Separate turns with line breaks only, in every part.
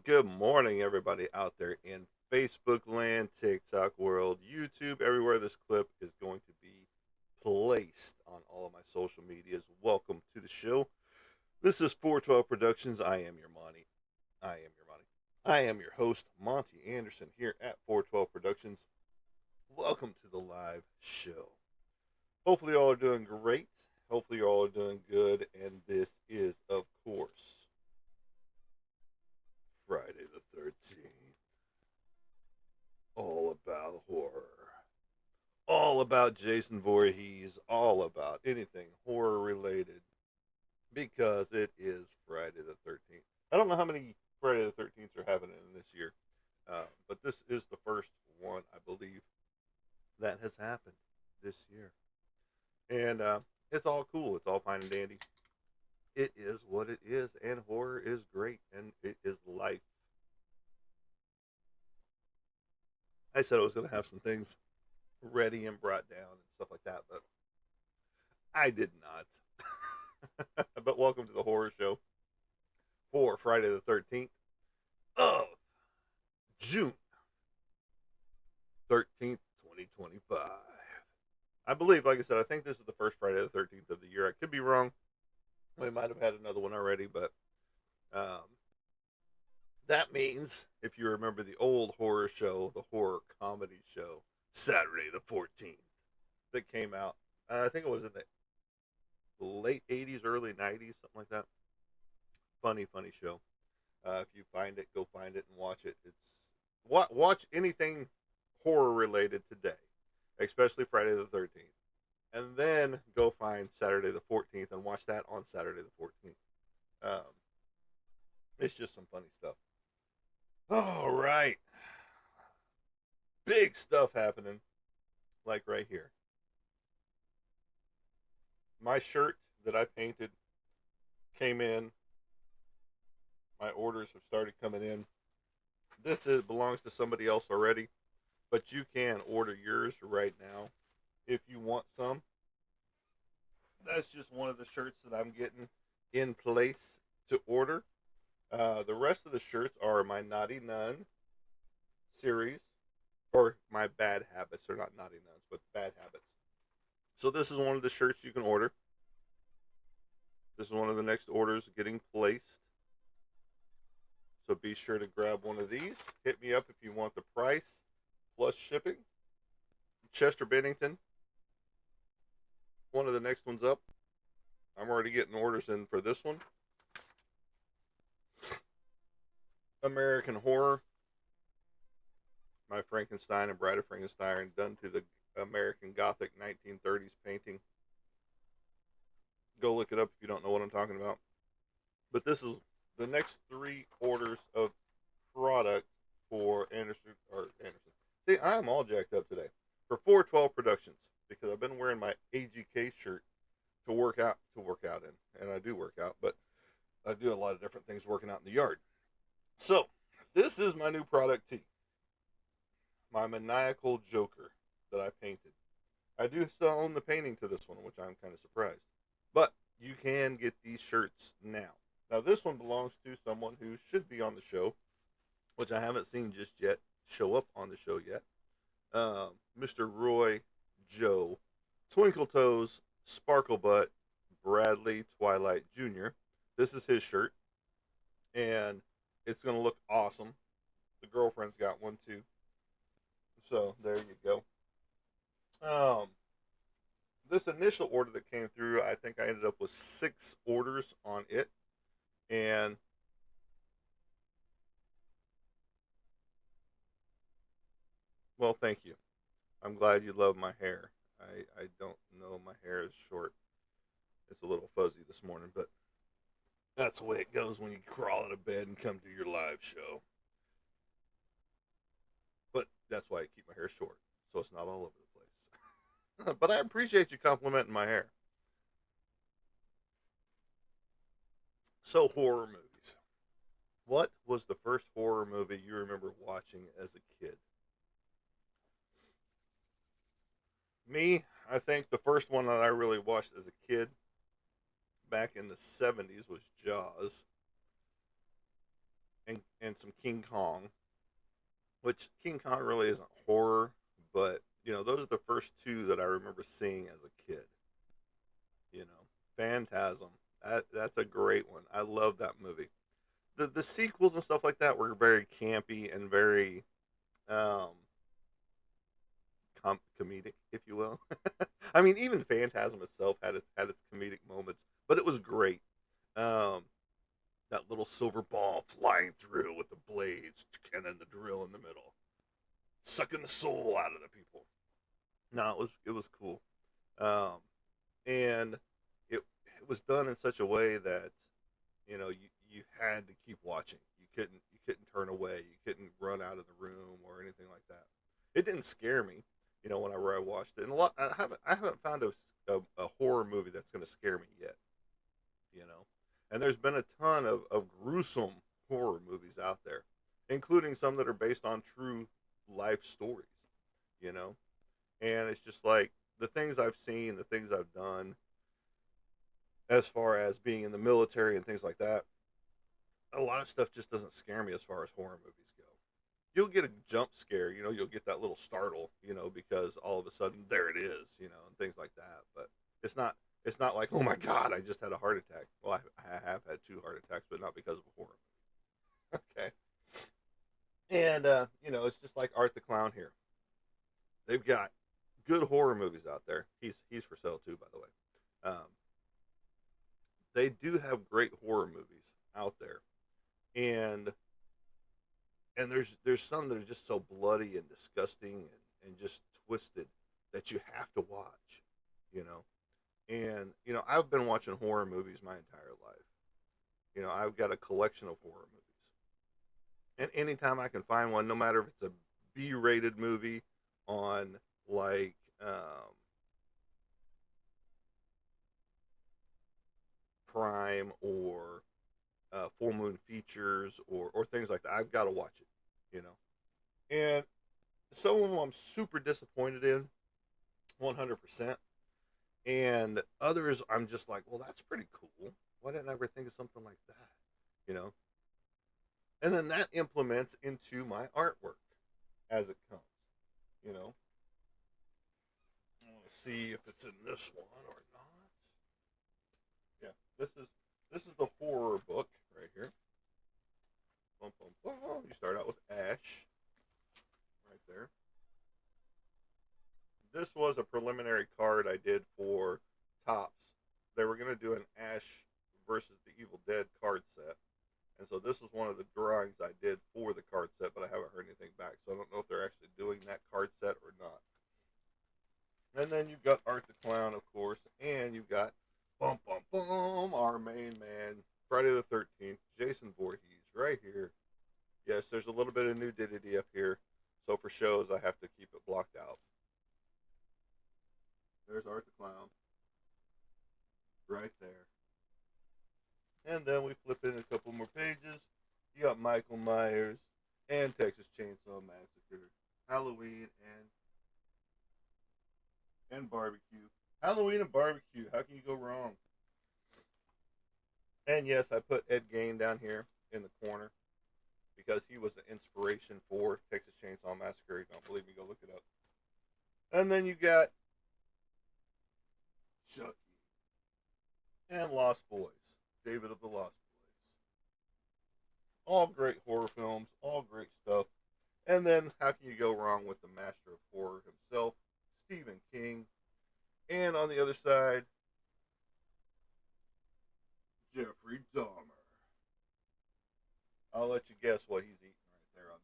Good morning, everybody out there in Facebook land, TikTok world, YouTube, everywhere this clip is going to be placed on all of my social medias. Welcome to the show. This is 412 Productions. I am your Monty. I am your Monty. I am your host, Monty Anderson, here at 412 Productions. Welcome to the live show. Hopefully, you all are doing great. Hopefully, you all are doing good. And this is, of course, Friday the 13th. All about horror. All about Jason Voorhees. All about anything horror related. Because it is Friday the 13th. I don't know how many Friday the 13th are happening in this year. But this is the first one, I believe, that has happened this year. And it's all cool. It's all fine and dandy. It is what it is. And horror is great. And it is life. I said I was going to have some things ready and brought down and stuff like that, but I did not. But welcome to the horror show for Friday the 13th of June 13th, 2025. I believe, like I said, I think this is the first Friday the 13th of the year. I could be wrong. We might have had another one already, but um, that means if you remember the old horror show, the horror comedy show, Saturday the 14th, that came out, I think it was in the late 80s, early 90s, something like that. Funny, funny show. If you find it, go find it and watch it. It's watch anything horror related today, especially Friday the 13th, and then go find Saturday the 14th and watch that on Saturday the 14th. Um, it's just some funny stuff. All right, big stuff happening, like right here. My shirt that I painted came in. My orders have started coming in. Belongs to somebody else already, but you can order yours right now if you want some. That's just one of the shirts that I'm getting in place to order. The rest of the shirts are my Naughty Nun series, or my Bad Habits. They're not Naughty Nuns, but Bad Habits. So this is one of the shirts you can order. This is one of the next orders getting placed. So be sure to grab one of these. Hit me up if you want the price plus shipping. Chester Bennington, one of the next ones up. I'm already getting orders in for this one. American Horror, my Frankenstein and Bride of Frankenstein, done to the American Gothic 1930s painting. Go look it up if you don't know what I'm talking about. But this is the next three orders of product for Anderson. See, I'm all jacked up today for 412 Productions because I've been wearing my AGK shirt to work out in, and I do work out, but I do a lot of different things working out in the yard. So this is my new product tee, my maniacal Joker that I painted. I do still own the painting to this one, which I'm kind of surprised. But you can get these shirts now. Now, this one belongs to someone who should be on the show, which I haven't seen just yet show up on the show yet. Mr. Roy Joe, Twinkle Toes, Sparkle Butt, Bradley Twilight Jr. This is his shirt, and it's going to look awesome. The girlfriend's got one too. So there you go. This initial order that came through, I think I ended up with 6 orders on it, and well, thank you. I'm glad you love my hair. I don't know, my hair is short. It's a little fuzzy this morning, but that's the way it goes when you crawl out of bed and come to your live show. But that's why I keep my hair short, so it's not all over the place. But I appreciate you complimenting my hair. So, horror movies. What was the first horror movie you remember watching as a kid? Me, I think the first one that I really watched as a kid back in the 70s was Jaws. and some King Kong, which King Kong really isn't horror, but those are the first two that I remember seeing as a kid. Phantasm. That's a great one. I love that movie. The sequels and stuff like that were very campy and very um, comedic, if you will. I mean, even Phantasm itself had its comedic moments, but it was great. Um, that little silver ball flying through with the blades and then the drill in the middle, sucking the soul out of the people. No, it was cool, um, and it was done in such a way that you had to keep watching. You couldn't turn away. You couldn't run out of the room or anything like that. It didn't scare me, whenever I watched it. And I haven't found a horror movie that's going to scare me yet. You know, and there's been a ton of gruesome horror movies out there, including some that are based on true life stories. You know, and it's just like the things I've seen, the things I've done, as far as being in the military and things like that. A lot of stuff just doesn't scare me as far as horror movies go. You'll get a jump scare, you'll get that little startle, because all of a sudden there it is, and things like that. But it's not it's not like, oh my god, I just had a heart attack. Well, I have had two heart attacks, but not because of a horror movie. Okay, and it's just like Art the Clown here. They've got good horror movies out there. He's for sale too, by the way. They do have great horror movies out there, and there's some that are just so bloody and disgusting and just twisted that you have to watch, you know. And I've been watching horror movies my entire life. I've got a collection of horror movies, and anytime I can find one, no matter if it's a B-rated movie on like Prime or Full Moon Features or things like that, I've got to watch it. You know, and some of them I'm super disappointed in, 100%. And others I'm just like, well, that's pretty cool. Why didn't I ever think of something like that? You know, and then that implements into my artwork as it comes. You know, let's see if it's in this one or not. Yeah, this is the horror book right here. Bum, bum, bum. You start out with Ash right there. This was a preliminary card I did for Tops. They were going to do an Ash versus the Evil Dead card set. And so this was one of the drawings I did for the card set, but I haven't heard anything back. So I don't know if they're actually doing that card set or not. And then you've got Art the Clown, of course, and you've got Bum Bum Bum, our main man, Friday the 13th, Jason Voorhees, right here. Yes, there's a little bit of nudity up here. So for shows, I have to keep it blocked out. There's Art the Clown, right there. And then we flip in a couple more pages. You got Michael Myers and Texas Chainsaw Massacre, Halloween and barbecue. Halloween and barbecue. How can you go wrong? And yes, I put Ed Gein down here in the corner because he was the inspiration for Texas Chainsaw Massacre. If you don't believe me, go look it up. And then you got Chucky and Lost Boys, David of the Lost Boys. All great horror films, all great stuff. And then how can you go wrong with the master of horror himself, Stephen King? And on the other side, Jeffrey Dahmer. I'll let you guess what he's eating right there on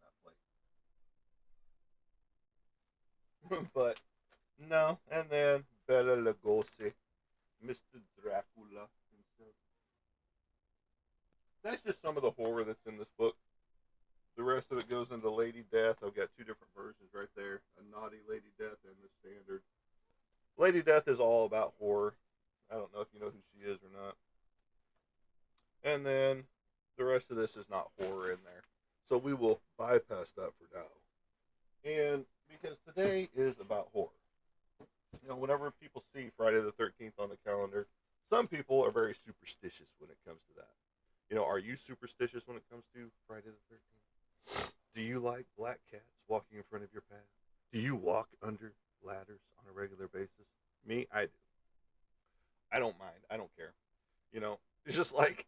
that plate. But no, and then Bela Lugosi, Mr. Dracula himself. That's just some of the horror that's in this book. The rest of it goes into Lady Death. I've got two different versions right there, a naughty Lady Death and the standard. Lady Death is all about horror. I don't know if you know who she is or not. And then the rest of this is not horror in there. So we will bypass that for now. And because today is about horror. Whenever people see Friday the 13th on the calendar, some people are very superstitious when it comes to that. Are you superstitious when it comes to Friday the 13th? Do you like black cats walking in front of your path? Do you walk under ladders on a regular basis? Me, I do. I don't mind. I don't care. You know, it's just like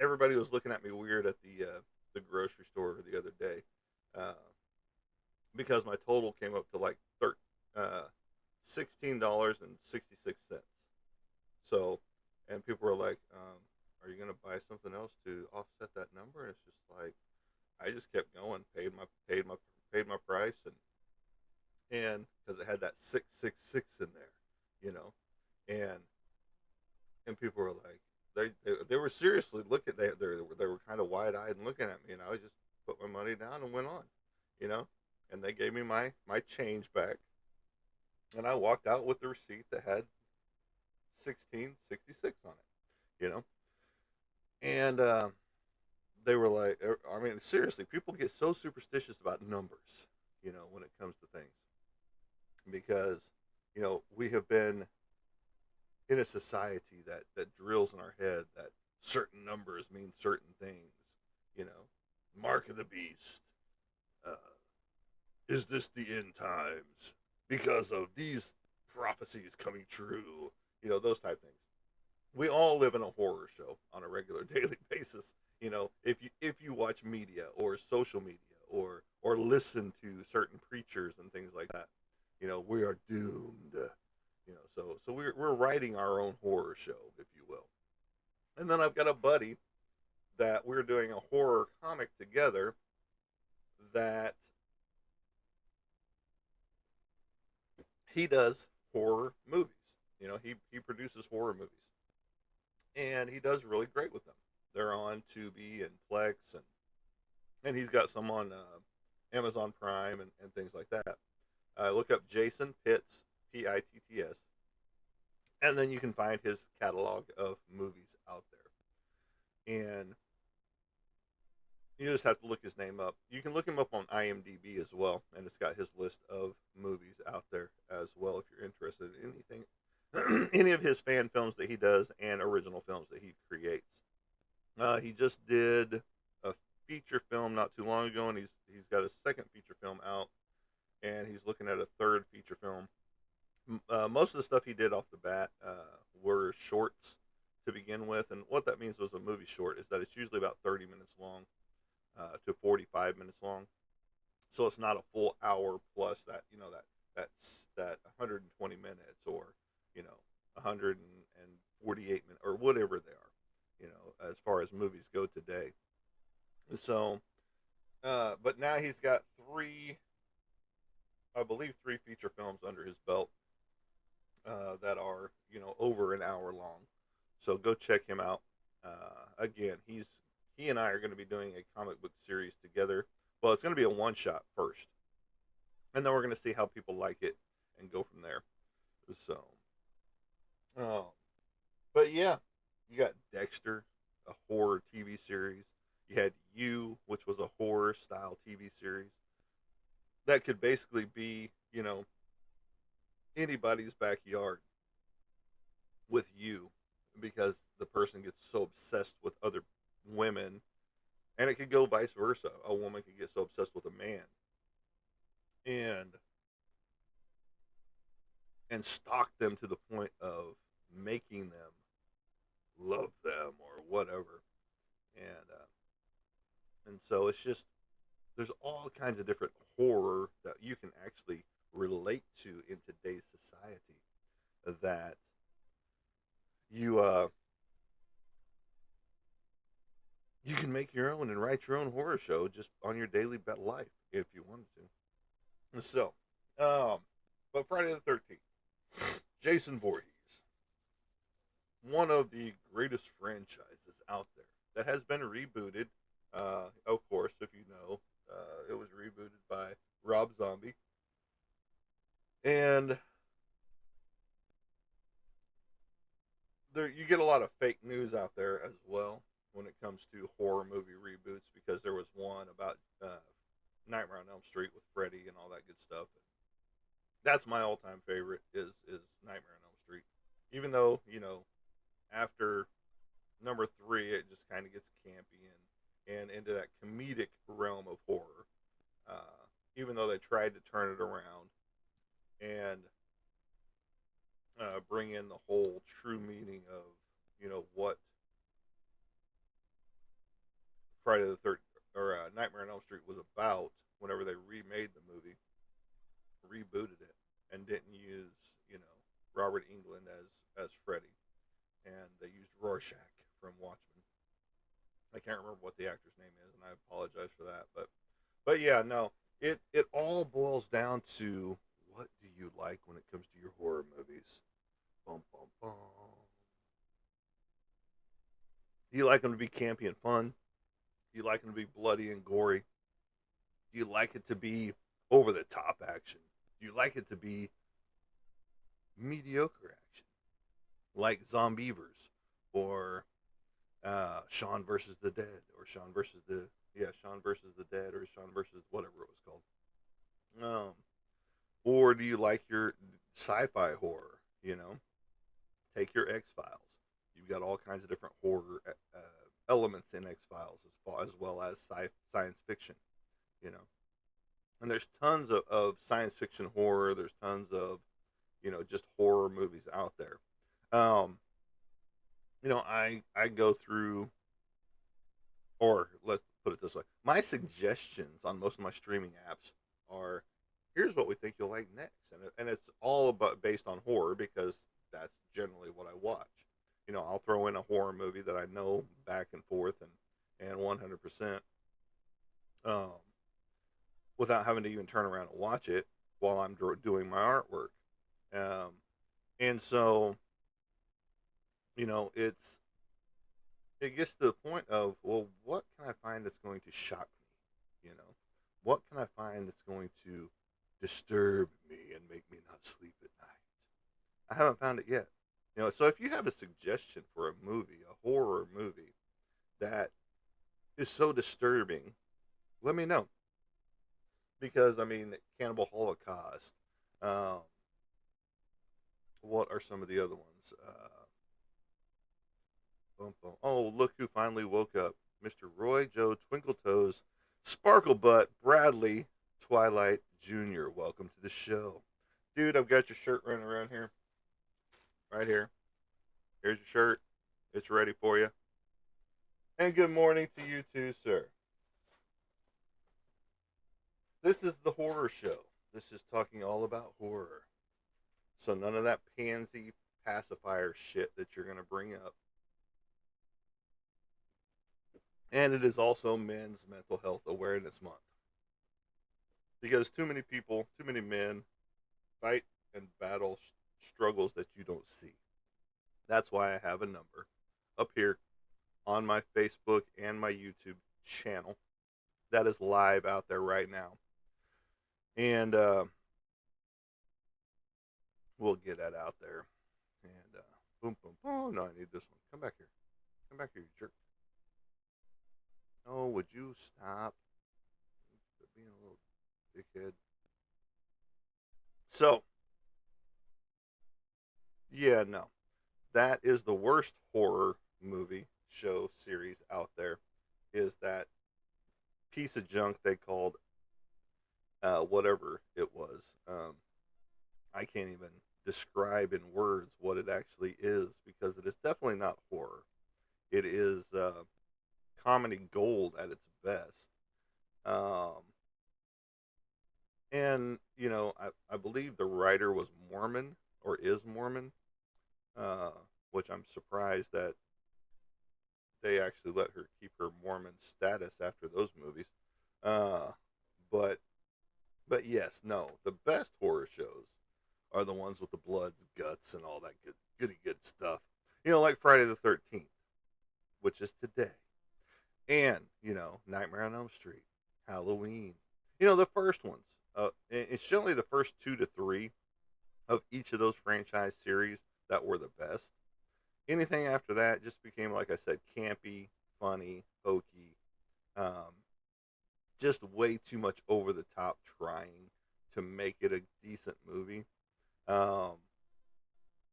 everybody was looking at me weird at the grocery store the other day, uh, because my total came up to like $16.66. So, and people were like, "Are you gonna buy something else to offset that number?" And it's just like I just kept going, paid my price, and because it had that 666 in there, you know, and people were like, they were seriously looking, they were kind of wide eyed and looking at me, and I just put my money down and went on, you know, and they gave me my change back, and I walked out with the receipt that had 1666 on it, and they were like, I mean, seriously, people get so superstitious about numbers, when it comes to things, because we have been in a society that drills in our head that certain numbers mean certain things. You know, mark of the beast. Uh, is this the end times because of these prophecies coming true? Those type things. We all live in a horror show on a regular daily basis. If you watch media or social media or listen to certain preachers and things like that, we are doomed. So we're writing our own horror show, if you will. And then I've got a buddy that we're doing a horror comic together that he does horror movies. He produces horror movies, and he does really great with them. They're on Tubi and Plex, and he's got some on Amazon Prime and things like that. Look up Jason Pitts, Pitts, and then you can find his catalog of movies out there. And you just have to look his name up. You can look him up on IMDb as well, and it's got his list of movies out there as well if you're interested in anything, any of his fan films that he does and original films that he creates. He just did a feature film not too long ago, and he's got a second feature film out, and he's looking at a third feature film. Most of the stuff he did off the bat were shorts to begin with, and what that means was a movie short is that it's usually about 30 minutes long to 45 minutes long, so it's not a full hour plus that 120 minutes or 148 minutes or whatever they are, as far as movies go today. So, but now he's got I believe three feature films under his belt that are over an hour long. So go check him out. Again, he and I are going to be doing a comic book series together. Well, it's going to be a one shot first, and then we're going to see how people like it and go from there. So, um, but yeah, you got Dexter, a horror TV series. You had You, which was a horror style TV series that could basically be anybody's backyard with you, because the person gets so obsessed with other women, and it could go vice versa. A woman could get so obsessed with a man and stalk them to the point of making them love them or whatever. And so it's just, there's all kinds of different horror that you can actually relate to in today's society that you you can make your own and write your own horror show just on your daily life if you wanted to. So, but Friday the 13th, Jason Voorhees, one of the greatest franchises out there that has been rebooted. Of course, if you know, it was rebooted by Rob Zombie, and there you get a lot of fake news out there as well when it comes to horror movie reboots, because there was one about Nightmare on Elm Street with Freddy and all that good stuff. That's my all-time favorite is Nightmare on Elm Street. Even though after number three, it just kind of gets campy and into that comedic realm of horror. Even though they tried to turn it around and bring in the whole true meaning of what Friday the Third or Nightmare on Elm Street was about. Whenever they remade the movie, rebooted it, and didn't use Robert Englund as Freddy, and they used Rorschach from Watchmen. I can't remember what the actor's name is, and I apologize for that. But yeah, no, it all boils down to what do you like when it comes to your horror movies. Bum bum bum. Do you like them to be campy and fun? Do you like them to be bloody and gory? Do you like it to be over the top action? Do you like it to be mediocre action, like Zombievers or Shaun versus the Dead, or Shaun versus the Dead, or Shaun versus whatever it was called? Or do you like your sci-fi horror? Take your X Files. You've got all kinds of different horror elements in X Files, as well as science fiction. You know, and there's tons of science fiction horror. There's tons of just horror movies out there. Um, I go through, or let's put it this way, my suggestions on most of my streaming apps are, here's what we think you'll like next, and it's all about based on horror because that's generally what I watch. I'll throw in a horror movie that I know back and forth and 100%, um, without having to even turn around and watch it while I'm doing my artwork. Um, and so it gets to the point of, well, what can I find that's going to shock me? What can I find that's going to disturb me and make me not sleep at night? I haven't found it yet. So if you have a suggestion for a movie, a horror movie that is so disturbing, let me know. Because Cannibal Holocaust. Um, what are some of the other ones? Oh, look who finally woke up. Mr. Roy Joe Twinkletoes Sparklebutt Bradley Twilight Jr. Welcome to the show. Dude, I've got your shirt running around here. Right here. Here's your shirt. It's ready for you. And good morning to you too, sir. This is the horror show. This is talking all about horror. So none of that pansy pacifier shit that you're going to bring up. And it is also Men's Mental Health Awareness Month. Because too many people, too many men fight and battle struggles that you don't see. That's why I have a number up here on my Facebook and my YouTube channel that is live out there right now. And we'll get that out there. And boom, boom, boom. Oh, no, I need this one. Come back here. Come back here, you jerk. Oh, would you stop being a little dickhead? So, yeah, no. That is the worst horror movie show series out there, is that piece of junk they called whatever it was. I can't even describe in words what it actually is, because it is definitely not horror. It is comedy gold at its best. Um, and I believe the writer was Mormon, or is Mormon, uh, which I'm surprised that they actually let her keep her Mormon status after those movies. Uh, but yes, no, the best horror shows are the ones with the bloods, guts, and all that good stuff. Like Friday the 13th, which is today, and Nightmare on Elm Street, Halloween. The first ones. It's generally the first 2 to 3 of each of those franchise series that were the best. Anything after that just became, like I said, campy, funny, hokey, just way too much over the top trying to make it a decent movie. Um,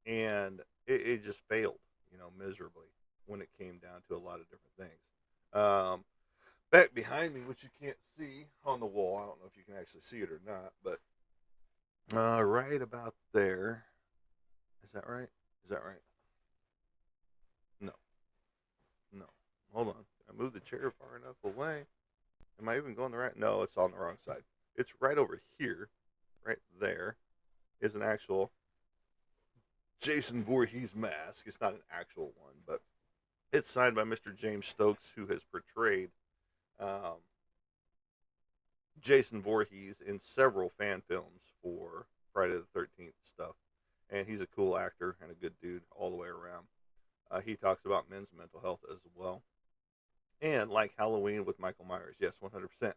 and it just failed, miserably. when it came down to a lot of different things. Back behind me, which you can't see on the wall, I don't know if you can actually see it or not, but right about there. Is that right? Is that right? No, no. Hold on. Can I move the chair far enough away? Am I even going the right? No, it's on the wrong side. It's right over here. Right there is an actual Jason Voorhees mask. It's not an actual one, but it's signed by Mr. James Stokes, who has portrayed um, Jason Voorhees in several fan films for Friday the 13th stuff. And he's a cool actor and a good dude all the way around. He talks about men's mental health as well. And like Halloween with Michael Myers, yes, 100%.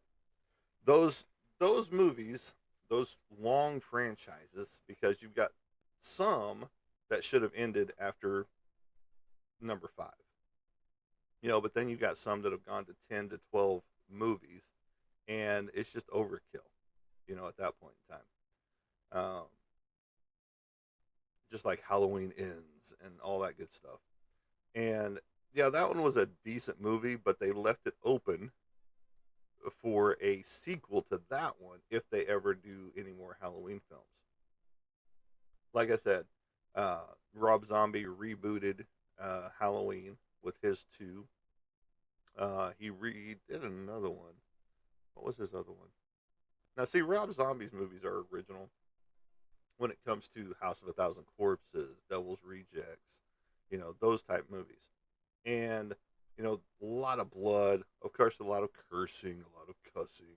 Those those movies, those long franchises, because you've got some that should have ended after number 5. But then you've got some that have gone to 10 to 12 movies, and it's just overkill, at that point in time. Just like Halloween Ends and all that good stuff. And yeah, that one was a decent movie, but they left it open for a sequel to that one if they ever do any more Halloween films. Like I said, Rob Zombie rebooted Halloween with his 2. He redid another one. What was his other one? Now, see, Rob Zombie's movies are original when it comes to House of a Thousand Corpses, Devil's Rejects, those type movies. And, a lot of blood, of course, a lot of cursing, a lot of cussing,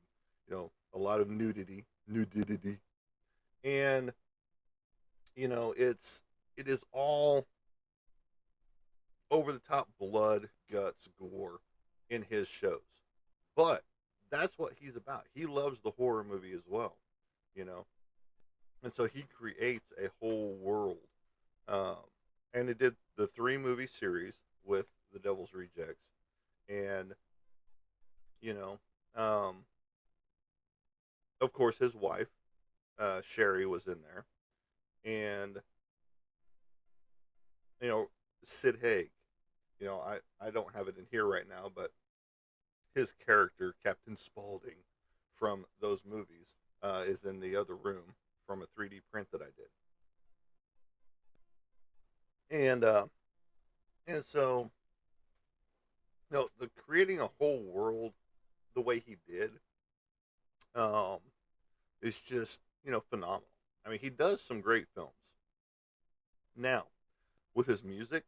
a lot of nudity. And, it is all over the top blood, guts, gore in his shows. But that's what he's about. He loves the horror movie as well, you know. And so he creates a whole world. Um, and it did the 3 movie series with the Devil's Rejects. And, you know, um, of course, his wife, Sherry, was in there. And, Sid Haig, I don't have it in here right now, but his character, Captain Spaulding, from those movies, is in the other room from a 3D print that I did. And so, the creating a whole world the way he did, um, is just, phenomenal. I mean, he does some great films. Now, with his music,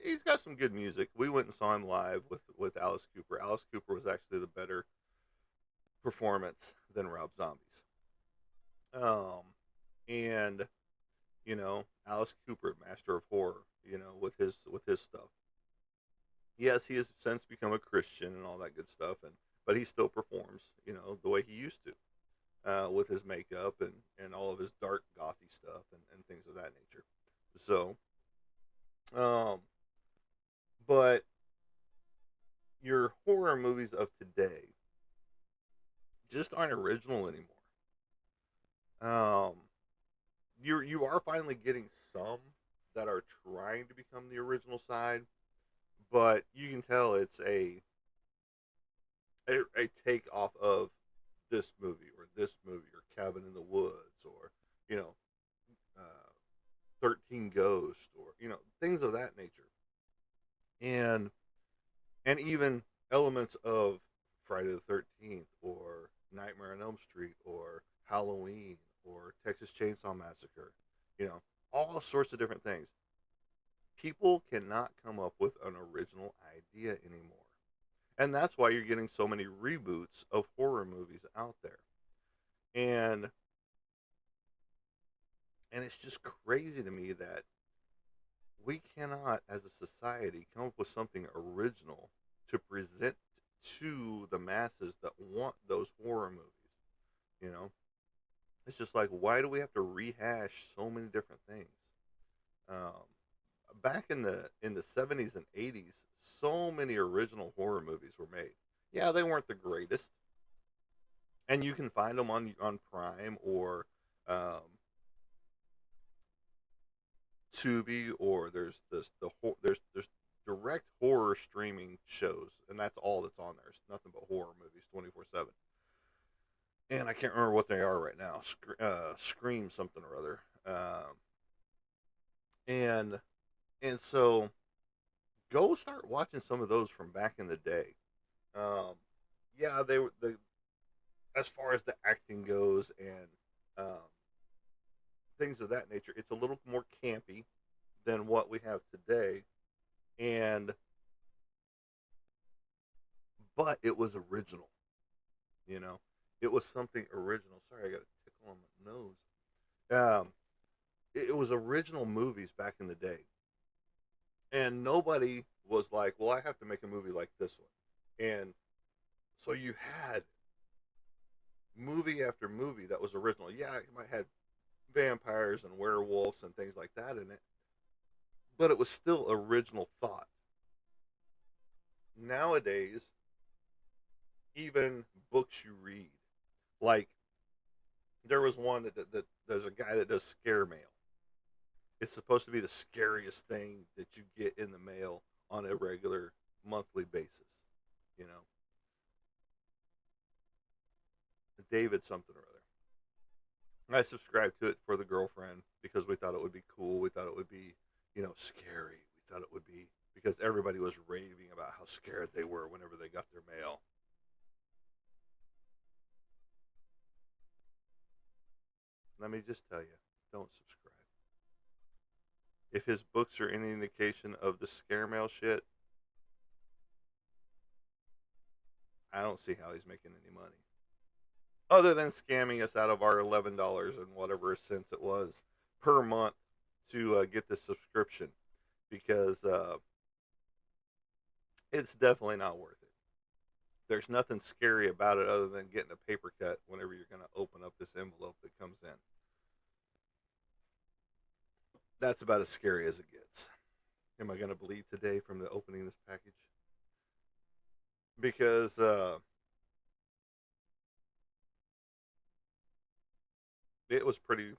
he's got some good music. We went and saw him live with Alice Cooper. Alice Cooper was actually the better performance than Rob Zombie's. And Alice Cooper, master of horror, with his stuff. Yes, he has since become a Christian and all that good stuff, but he still performs, the way he used to, with his makeup and all of his dark gothy stuff and things of that nature. So, um, but your horror movies of today just aren't original anymore. Um, you are finally getting some that are trying to become the original side, but you can tell it's a take off of this movie or Cabin in the Woods or you know 13 Ghost or things of that nature, and even elements of Friday the 13th or Nightmare on Elm Street or Halloween or Texas Chainsaw Massacre, all sorts of different things. People cannot come up with an original idea anymore. And that's why you're getting so many reboots of horror movies out there. And it's just crazy to me that we cannot as a society come up with something original to present to the masses that want those horror movies, you know? It's just like, why do we have to rehash so many different things? Um, Back in the 70s and 80s, so many original horror movies were made. Yeah, they weren't the greatest, and you can find them on Prime or um, Tubi, or there's direct horror streaming shows, and that's all that's on there. It's nothing but horror movies, 24/7. And I can't remember what they are right now. Scream something or other. And and so go start watching some of those from back in the day. Um, yeah, they were the as far as the acting goes and um, things of that nature. It's a little more campy than what we have today, and but it was original. You know, it was something original. Sorry, I got a tickle on my nose. It was original movies back in the day, and nobody was like, "Well, I have to make a movie like this one," and so you had movie after movie that was original. Yeah, it might have vampires and werewolves and things like that in it, but it was still original thought. Nowadays, even books you read, like there was one that there's a guy that does scare mail. It's supposed to be the scariest thing that you get in the mail on a regular monthly basis. You know, David something or other. I subscribed to it for the girlfriend because we thought it would be cool. We thought it would be, scary. We thought it would be because everybody was raving about how scared they were whenever they got their mail. Let me just tell you, don't subscribe. If his books are any indication of the scare mail shit, I don't see how he's making any money. Other than scamming us out of our $11 and whatever cents it was per month to get the subscription because it's definitely not worth it. There's nothing scary about it other than getting a paper cut whenever you're going to open up this envelope that comes in. That's about as scary as it gets. Am I going to bleed today from the opening of this package? Because it was pretty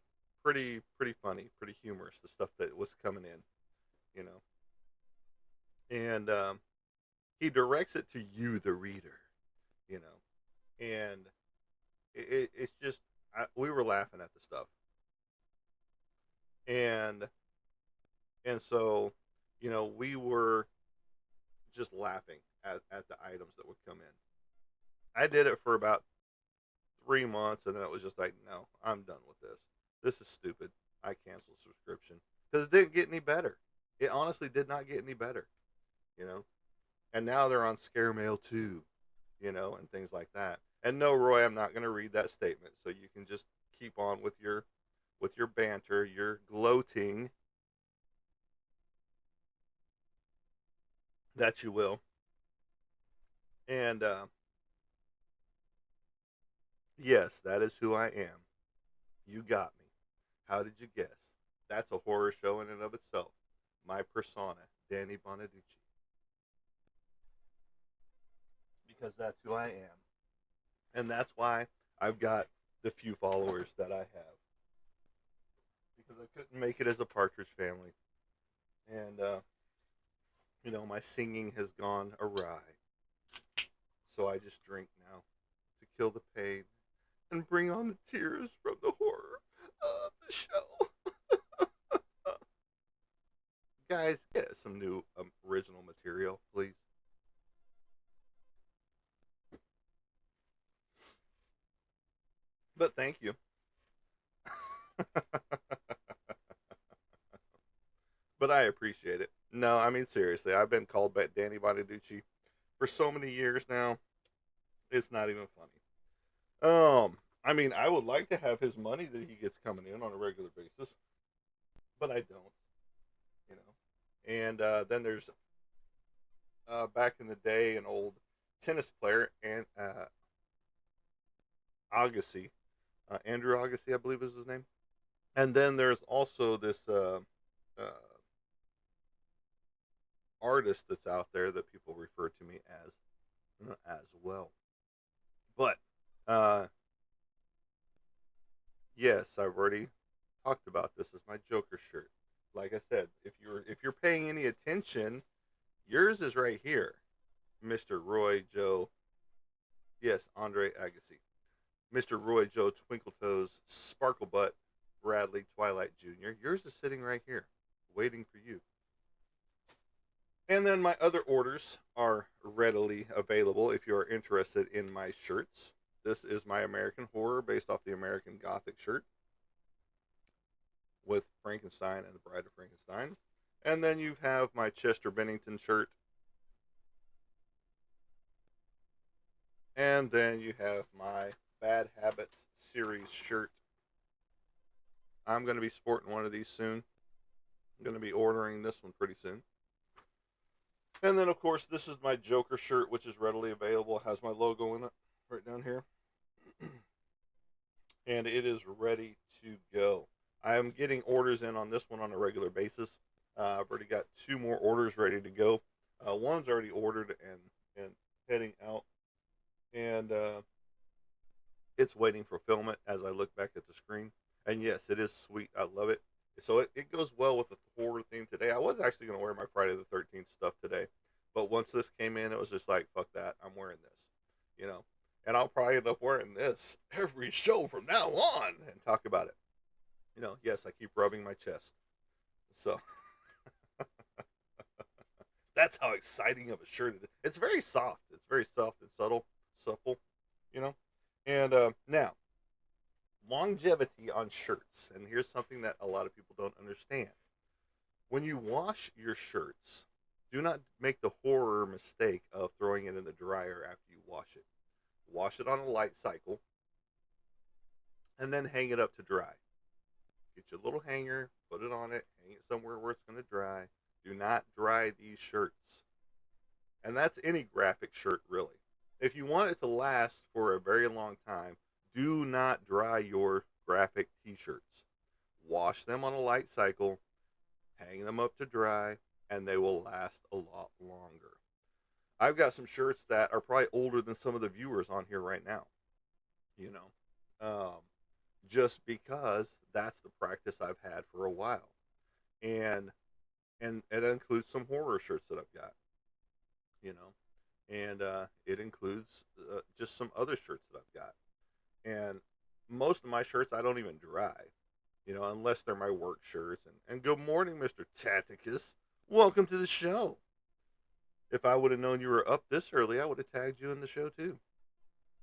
funny, pretty humorous, the stuff that was coming in, you know. And he directs it to you, the reader, you know. And it's just, we were laughing at the stuff. And so, we were just laughing at the items that would come in. I did it for about 3 months, and then it was just like, no, I'm done with this. This is stupid. I canceled subscription because it didn't get any better. It honestly did not get any better, you know. And now they're on Scare Mail too, and things like that. And no, Roy, I'm not going to read that statement, so you can just keep on with your banter, your gloating that you will. And yes, that is who I am. You got me. How did you guess? That's a horror show in and of itself. My persona, Danny Bonaducci. Because that's who I am. And that's why I've got the few followers that I have. Because I couldn't make it as a Partridge Family. And, my singing has gone awry. So I just drink now to kill the pain and bring on the tears from the horror of the show. Guys, get some new original material, please. But thank you. But I appreciate it. No, I mean seriously, I've been called back Danny Bonaducci for so many years now. It's not even funny. I mean, I would like to have his money that he gets coming in on a regular basis, but I don't. You know. And then there's back in the day an old tennis player and Agassi, Andrew Agassi, I believe is his name. And then there's also this uh, artist that's out there that people refer to me as well. But uh, yes, I've already talked about this as my Joker shirt. Like I said, if you're paying any attention Yours is right here, Mr. Roy Joe. Yes, Andre Agassi. Mr. Roy Joe Twinkletoes Sparklebutt Bradley Twilight Jr. Yours is sitting right here, waiting for you. And then my other orders are readily available if you are interested in my shirts. This is my American Horror based off the American Gothic shirt with Frankenstein and the Bride of Frankenstein. And then you have my Chester Bennington shirt. And then you have my Bad Habits series shirt. I'm going to be sporting one of these soon. I'm going to be ordering this one pretty soon. And then, of course, this is my Joker shirt, which is readily available. It has my logo in it right down here. And it is ready to go. I am getting orders in on this one on a regular basis. I've already got 2 more orders ready to go. One's already ordered and heading out. And it's waiting for fulfillment as I look back at the screen. And yes, it is sweet. I love it. So it goes well with the horror theme today. I was actually going to wear my Friday the 13th stuff today. But once this came in, it was just like, fuck that. I'm wearing this. You know? And I'll probably end up wearing this every show from now on and talk about it. You know, yes, I keep rubbing my chest. So that's how exciting of a shirt it is. It's very soft. It's very soft and supple, you know? And now, longevity on shirts. And here's something that a lot of people don't understand. When you wash your shirts, do not make the horror mistake of throwing it in the dryer after you wash it. Wash it on a light cycle, and then hang it up to dry. Get your little hanger, put it on it, hang it somewhere where it's going to dry. Do not dry these shirts. And that's any graphic shirt, really. If you want it to last for a very long time, do not dry your graphic t-shirts. Wash them on a light cycle, hang them up to dry, and they will last a lot longer. I've got some shirts that are probably older than some of the viewers on here right now. You know, just because that's the practice I've had for a while, and it includes some horror shirts that I've got. You know, and it includes just some other shirts that I've got, and most of my shirts I don't even dry. You know, unless they're my work shirts. And good morning, Mr. Taticus. Welcome to the show. If I would have known you were up this early, I would have tagged you in the show too.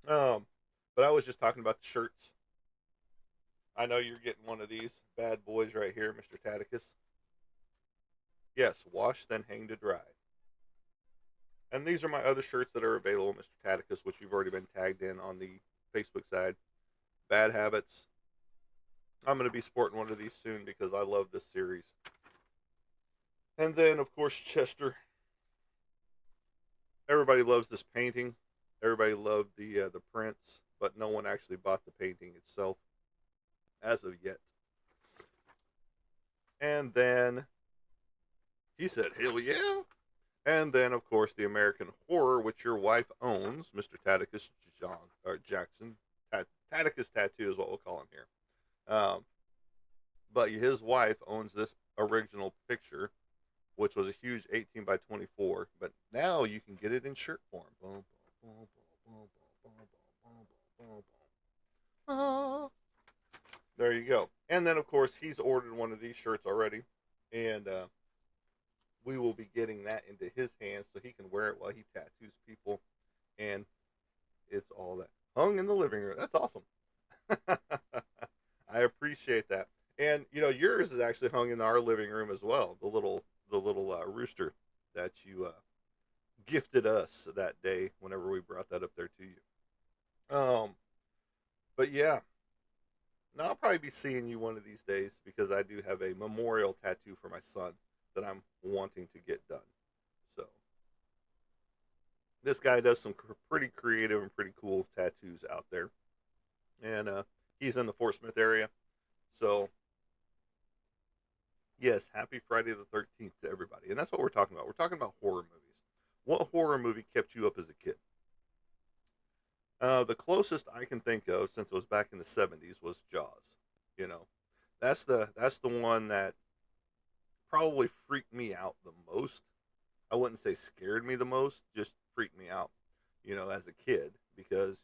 But I was just talking about the shirts. I know you're getting one of these bad boys right here, Mr. Taticus. Yes, wash then hang to dry. And these are my other shirts that are available, Mr. Taticus, which you've already been tagged in on the Facebook side. Bad Habits. I'm going to be sporting one of these soon because I love this series. And then, of course, Chester. Everybody loves this painting. Everybody loved the prints, but no one actually bought the painting itself as of yet. And then he said, "Hell yeah!" And then, of course, the American Horror, which your wife owns, Mr. Taticus Jackson. Taticus Tattoo is what we'll call him here. But his wife owns this original picture, which was a huge 18 by 24. But now you can get it in shirt form. There you go. And then, of course, he's ordered one of these shirts already. And we will be getting that into his hands so he can wear it while he tattoos people. And it's all that hung in the living room. That's awesome. I appreciate that. And you know, yours is actually hung in our living room as well. The little rooster that you gifted us that day whenever we brought that up there to you. But yeah, now I'll probably be seeing you one of these days because I do have a memorial tattoo for my son that I'm wanting to get done. So this guy does some pretty creative and pretty cool tattoos out there, and he's in the Fort Smith area. So yes, happy Friday the 13th to everybody. And that's what we're talking about. We're talking about horror movies. What horror movie kept you up as a kid? The closest I can think of, since it was back in the 70s, was Jaws. You know, that's the one that probably freaked me out the most. I wouldn't say scared me the most, just freaked me out, as a kid, because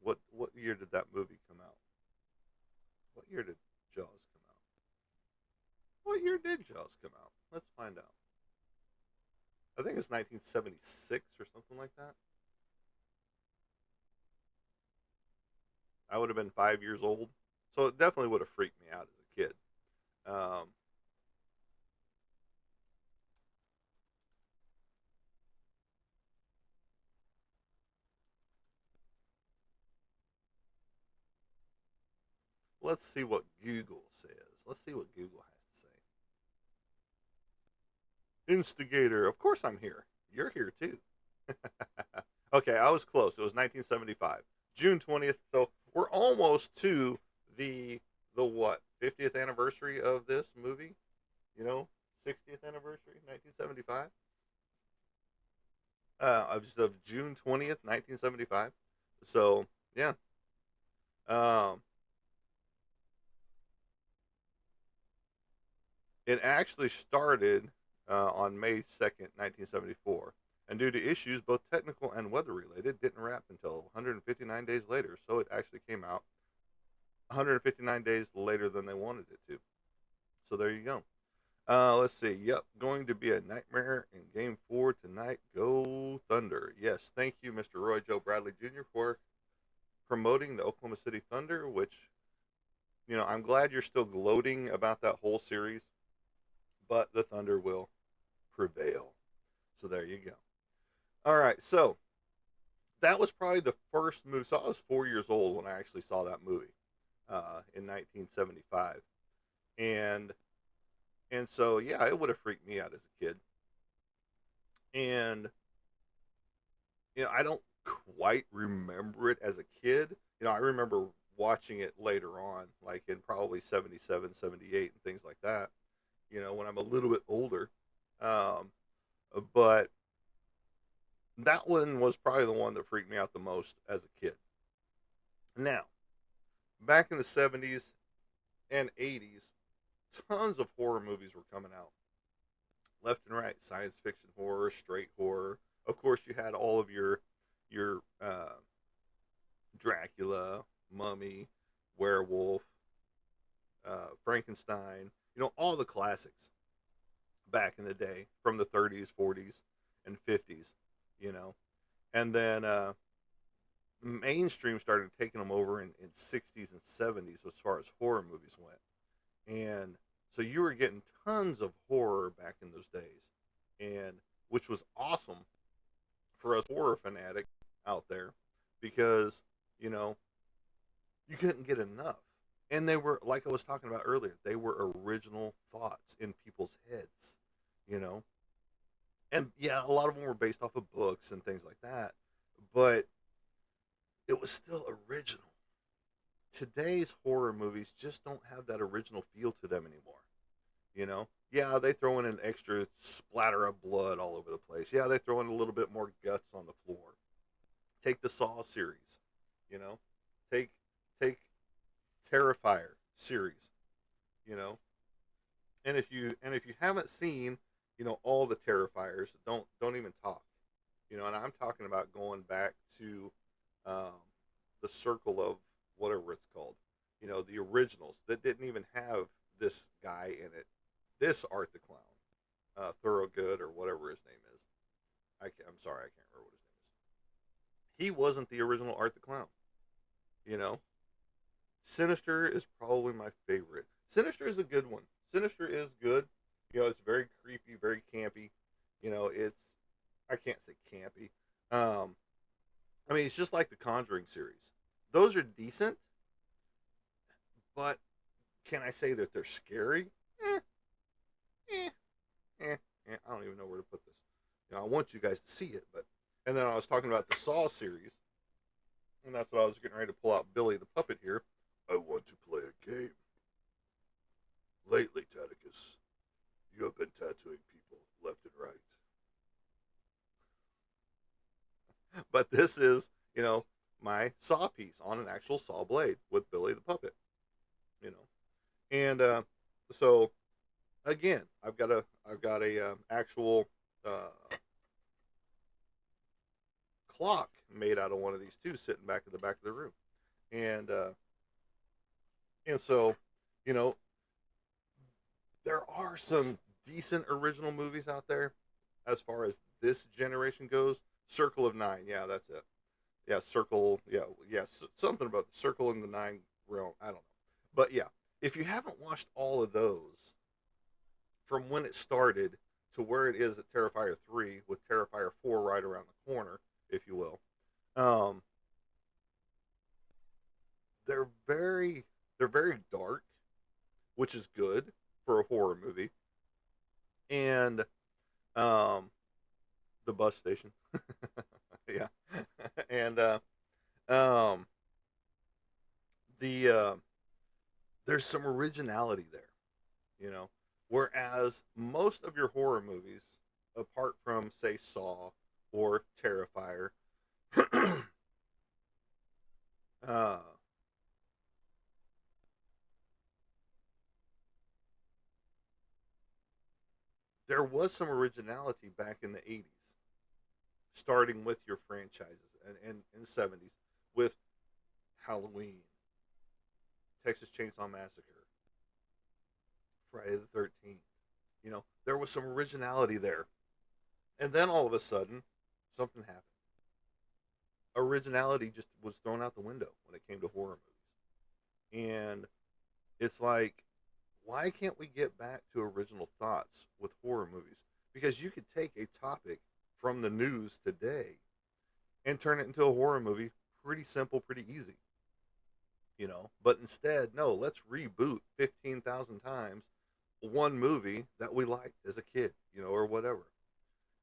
what year did that movie come out? What year did Jaws come out? What year did Jaws come out? Let's find out. I think it's 1976 or something like that. I would have been 5 years old, so it definitely would have freaked me out as a kid. Um, let's see what Google says. Let's see what Google has to say. Instigator. Of course I'm here. You're here too. Okay, I was close. It was 1975, June 20th. So we're almost to the what 50th anniversary of this movie. You know, 60th anniversary, 1975. Of June 20th, 1975. So yeah. Um, it actually started on May 2nd, 1974. And due to issues, both technical and weather related, didn't wrap until 159 days later. So it actually came out 159 days later than they wanted it to. So there you go. Let's see. Yep, going to be a nightmare in Game 4 tonight. Go Thunder. Yes, thank you, Mr. Roy Joe Bradley Jr., for promoting the Oklahoma City Thunder, which, I'm glad you're still gloating about that whole series, but the Thunder will prevail. So there you go. All right, so that was probably the first movie. So I was 4 years old when I actually saw that movie in 1975, and so yeah, it would have freaked me out as a kid. And I don't quite remember it as a kid. I remember watching it later on, like in probably 77, 78, and things like that. When I'm a little bit older, um, but that one was probably the one that freaked me out the most as a kid. Now, back in the 70s and 80s, tons of horror movies were coming out left and right. Science fiction horror, straight horror. Of course, you had all of your Dracula, Mummy, Werewolf, Frankenstein. All the classics back in the day from the 30s, 40s, and 50s. You know, and then mainstream started taking them over in 60s and 70s as far as horror movies went. And so you were getting tons of horror back in those days, and which was awesome for us horror fanatics out there, because you know you couldn't get enough. And they were, like I was talking about earlier, they were original thoughts in people's heads, you know. And yeah, a lot of them were based off of books and things like that, but it was still original. Today's horror movies just don't have that original feel to them anymore. Yeah, they throw in an extra splatter of blood all over the place. Yeah, they throw in a little bit more guts on the floor. Take the Saw series, you know, take take Terrifier series, you know, and if you haven't seen, all the Terrifiers, don't even talk, and I'm talking about going back to um, the circle of whatever it's called, the originals that didn't even have this guy in it, this Art the Clown, Thoroughgood or whatever his name is. I'm sorry, I can't remember what his name is. He wasn't the original Art the Clown. You know, Sinister is probably my favorite. Sinister is a good one. Sinister is good. It's very creepy, very campy. It's, I can't say campy. Um, I mean, it's just like the Conjuring series. Those are decent, but can I say that they're scary? Eh, eh, I don't even know where to put this. I want you guys to see it, but and then I was talking about the Saw series, and that's what I was getting ready to pull out Billy the Puppet here. I want to play a game. Lately, Taticus, you have been tattooing people left and right. But this is, my saw piece on an actual saw blade with Billy the Puppet. You know, and so again, I've got a actual clock made out of one of these too, sitting back in the back of the room. And so, you know, there are some decent original movies out there as far as this generation goes. Circle of Nine, yeah, that's it. Yeah, Circle, yeah, something about the Circle in the Nine realm. I don't know, but yeah, if you haven't watched all of those from when it started to where it is at Terrifier 3, with Terrifier 4 right around the corner, if you will, um, they're very they're very dark, which is good for a horror movie. And um, the bus station, yeah, and um, the there's some originality there, you know. Whereas most of your horror movies, apart from say Saw or Terrifier, uh, there was some originality back in the 80s, starting with your franchises and 70s with Halloween, Texas Chainsaw Massacre, Friday the 13th. You know, there was some originality there. And then all of a sudden, something happened. Originality just was thrown out the window when it came to horror movies. And it's like, why can't we get back to original thoughts with horror movies? Because you could take a topic from the news today and turn it into a horror movie pretty simple, pretty easy. You know, but instead, no, let's reboot 15,000 times one movie that we liked as a kid, you know, or whatever.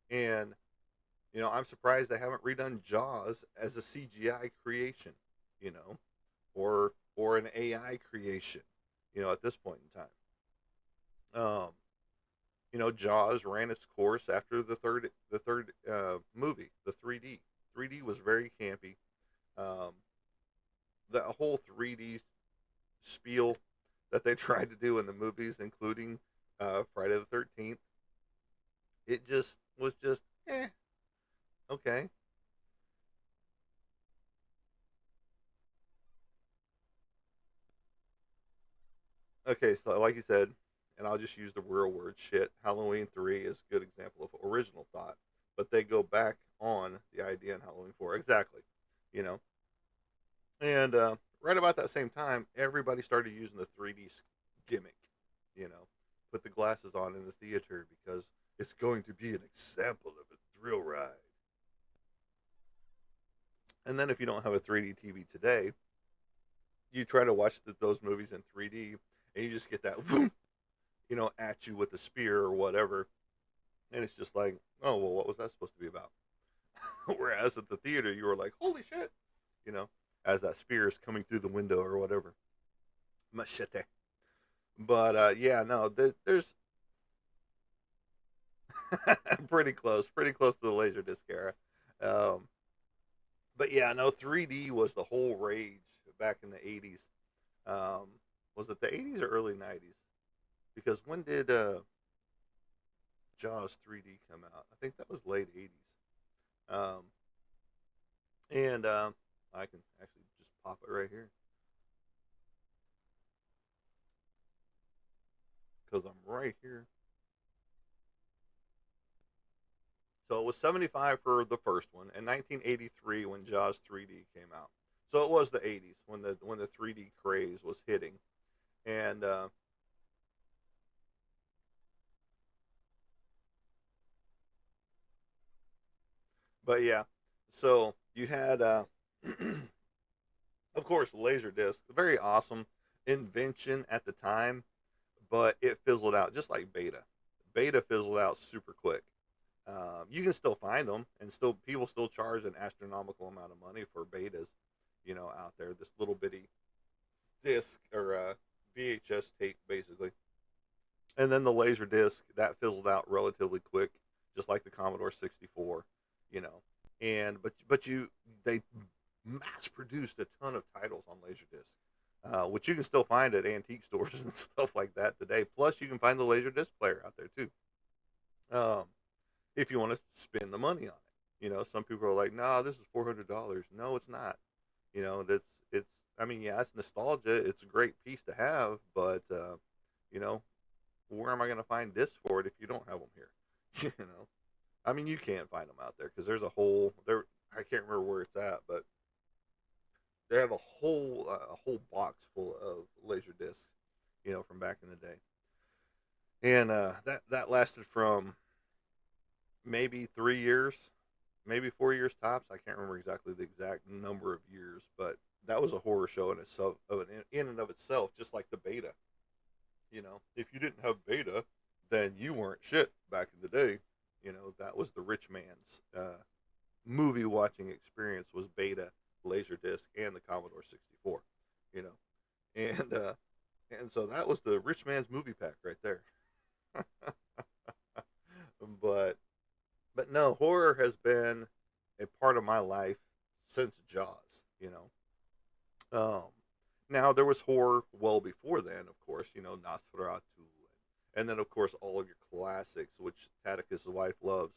And you know, I'm surprised they haven't redone Jaws as a CGI creation, you know, or an AI creation, you know, at this point in time. You know, Jaws ran its course after the third movie, the 3D. 3D was very campy. Um, the whole 3D spiel that they tried to do in the movies, including Friday the 13th, it just was just okay. Okay, so like you said, and I'll just use the real word shit. Halloween 3 is a good example of original thought, but they go back on the idea in Halloween 4. Exactly. You know, and right about that same time, everybody started using the 3D gimmick. You know, put the glasses on in the theater because it's going to be an example of a thrill ride. And then if you don't have a 3D TV today, you try to watch those movies in 3D, and you just get that, you know, at you with a spear or whatever, and it's just like, oh well, what was that supposed to be about? Whereas at the theater, you were like, holy shit, you know, as that spear is coming through the window or whatever, machete. But yeah, no, there's pretty close to the Laserdisc era. Um, but yeah, no, 3D was the whole rage back in the 80s. Um, was it the 80s or early 90s? Because when did Jaws 3D come out? I think that was late 80s. Um, and I can actually just pop it right here because I'm right here. So it was 75 for the first one, and 1983 when Jaws 3D came out. So it was the 80s when the 3D craze was hitting, and but yeah, so you had of course Laserdisc, very awesome invention at the time, but it fizzled out just like Beta. Beta fizzled out super quick. You can still find them, and still people still charge an astronomical amount of money for betas, you know, out there. This little bitty disc or VHS tape, basically, and then the laser disc that fizzled out relatively quick, just like the Commodore 64, you know. And but you they mass produced a ton of titles on Laserdisc, which you can still find at antique stores and stuff like that today. Plus, you can find the Laserdisc player out there too, if you want to spend the money on it. Some people are like, "Nah, this is $400." No, it's not. That's it's. I mean, yeah, it's nostalgia. It's a great piece to have, but you know, where am I going to find discs for it if you don't have them here? you know, I mean, you can't find them out there because there's a whole there. I can't remember where it's at, but they have a whole box full of laser discs, from back in the day, and that lasted from maybe 3 years, maybe 4 years tops. I can't remember exactly the exact number of years, but that was a horror show in itself, in and of itself, just like the beta. If you didn't have beta, then you weren't shit back in the day. That was the rich man's movie watching experience was beta, laserdisc, and the Commodore 64. You know, and so that was the rich man's movie pack right there. but but no, horror has been a part of my life since Jaws. Um, Now there was horror well before then, of course. Nosferatu, and then of course all of your classics, which Tatakus' wife loves,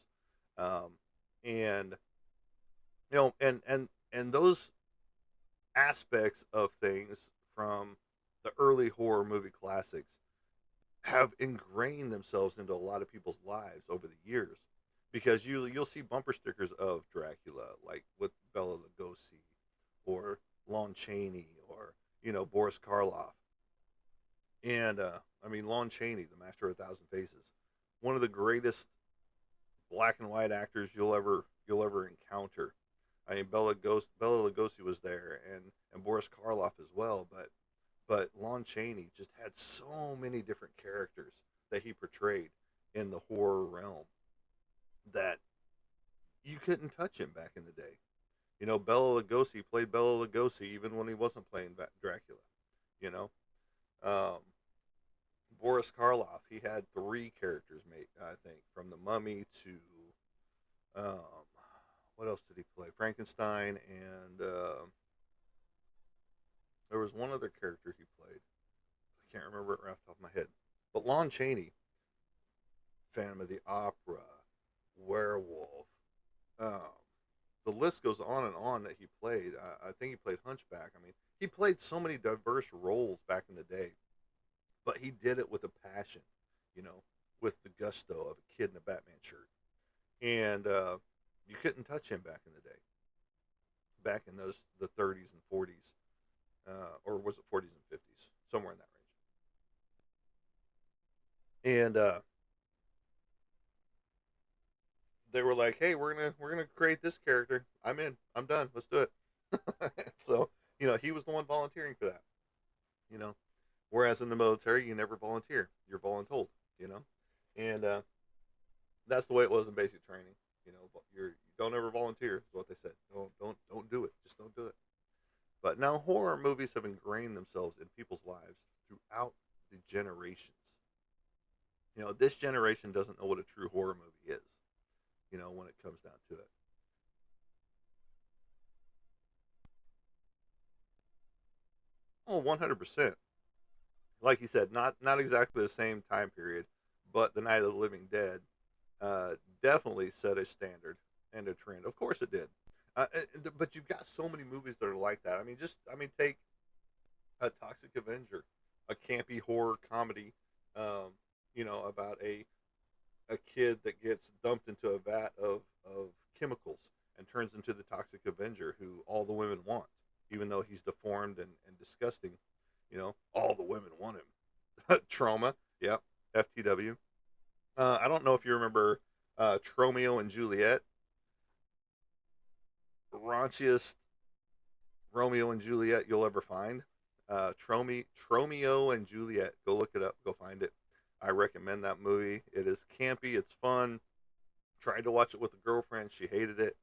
um, and and those aspects of things from the early horror movie classics have ingrained themselves into a lot of people's lives over the years, because you'll see bumper stickers of Dracula, like with Bela Lugosi, or Lon Chaney, or Boris Karloff. And I mean, Lon Chaney, the Master of a Thousand Faces, one of the greatest black and white actors you'll ever encounter. I mean, Bela Lugosi was there, and Boris Karloff as well. But Lon Chaney just had so many different characters that he portrayed in the horror realm that you couldn't touch him back in the day. Bela Lugosi played Bela Lugosi even when he wasn't playing Dracula. You know, um, Boris Karloff, he had three characters made, I think, from the Mummy to what else did he play? Frankenstein, and there was one other character he played. I can't remember it right off the top of my head. But Lon Chaney, Phantom of the Opera, Werewolf, um, the list goes on and on that he played. I think he played Hunchback. I mean, he played so many diverse roles back in the day, but he did it with a passion, you know, with the gusto of a kid in a Batman shirt. And you couldn't touch him back in the day, back in the 30s and 40s, or was it 40s and 50s, somewhere in that range. And they were like, "Hey, we're gonna create this character. I'm in. I'm done. Let's do it." So he was the one volunteering for that. You know, Whereas in the military, you never volunteer. You're voluntold. You know, and that's the way it was in basic training. You don't ever volunteer. Is what they said. Don't do it. Just don't do it. But now horror movies have ingrained themselves in people's lives throughout the generations. This generation doesn't know what a true horror movie is. When it comes down to it. Oh, 100%. Like you said, not exactly the same time period, but the Night of the Living Dead definitely set a standard and a trend. Of course, it did. But you've got so many movies that are like that. I mean, take a Toxic Avenger, a campy horror comedy, um, about a kid that gets dumped into a vat of chemicals and turns into the Toxic Avenger who all the women want, even though he's deformed and disgusting. All the women want him. Trauma, yeah, FTW. I don't know if you remember Tromeo and Juliet, raunchiest Romeo and Juliet you'll ever find. Tromeo and Juliet. Go look it up. Go find it. I recommend that movie. It is campy. It's fun. Tried to watch it with a girlfriend. She hated it,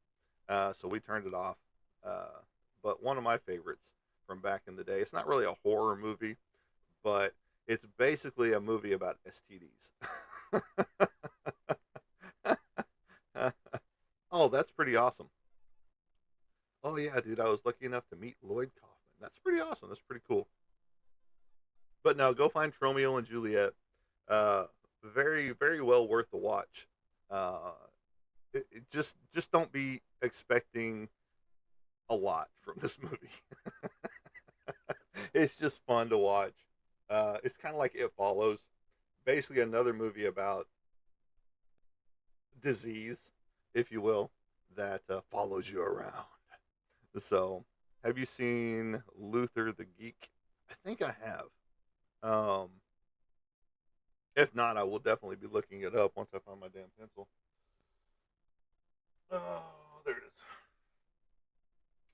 so we turned it off. Uh, but one of my favorites from back in the day. It's not really a horror movie, but it's basically a movie about STDs. Oh, that's pretty awesome. Oh yeah, dude, I was lucky enough to meet Lloyd Kaufman. That's pretty awesome. That's pretty cool. But no, go find Romeo and Juliet. Very, very well worth the watch. Uh, just don't be expecting a lot from this movie. It's just fun to watch. It's kind of like It Follows, basically another movie about disease, if you will, that follows you around. So, have you seen Luther the Geek? I think I have. Um, if not, I will definitely be looking it up once I find my damn pencil. Oh, there it is.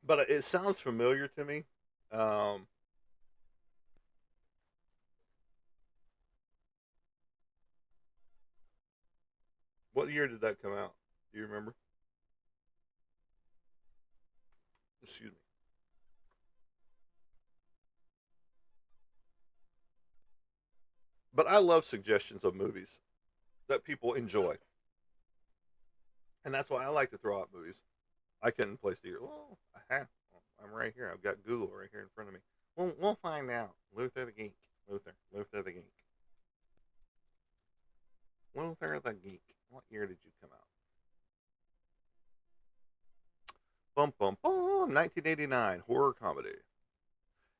But it sounds familiar to me. Um, what year did that come out? Do you remember? Excuse me. But I love suggestions of movies that people enjoy, and that's why I like to throw out movies. I couldn't place the year. Well, I have. I'm right here. I've got Google right here in front of me. We'll find out. Luther the Geek. Luther the Geek. Luther the Geek. What year did you come out? Bum bum bum. 1989 horror comedy.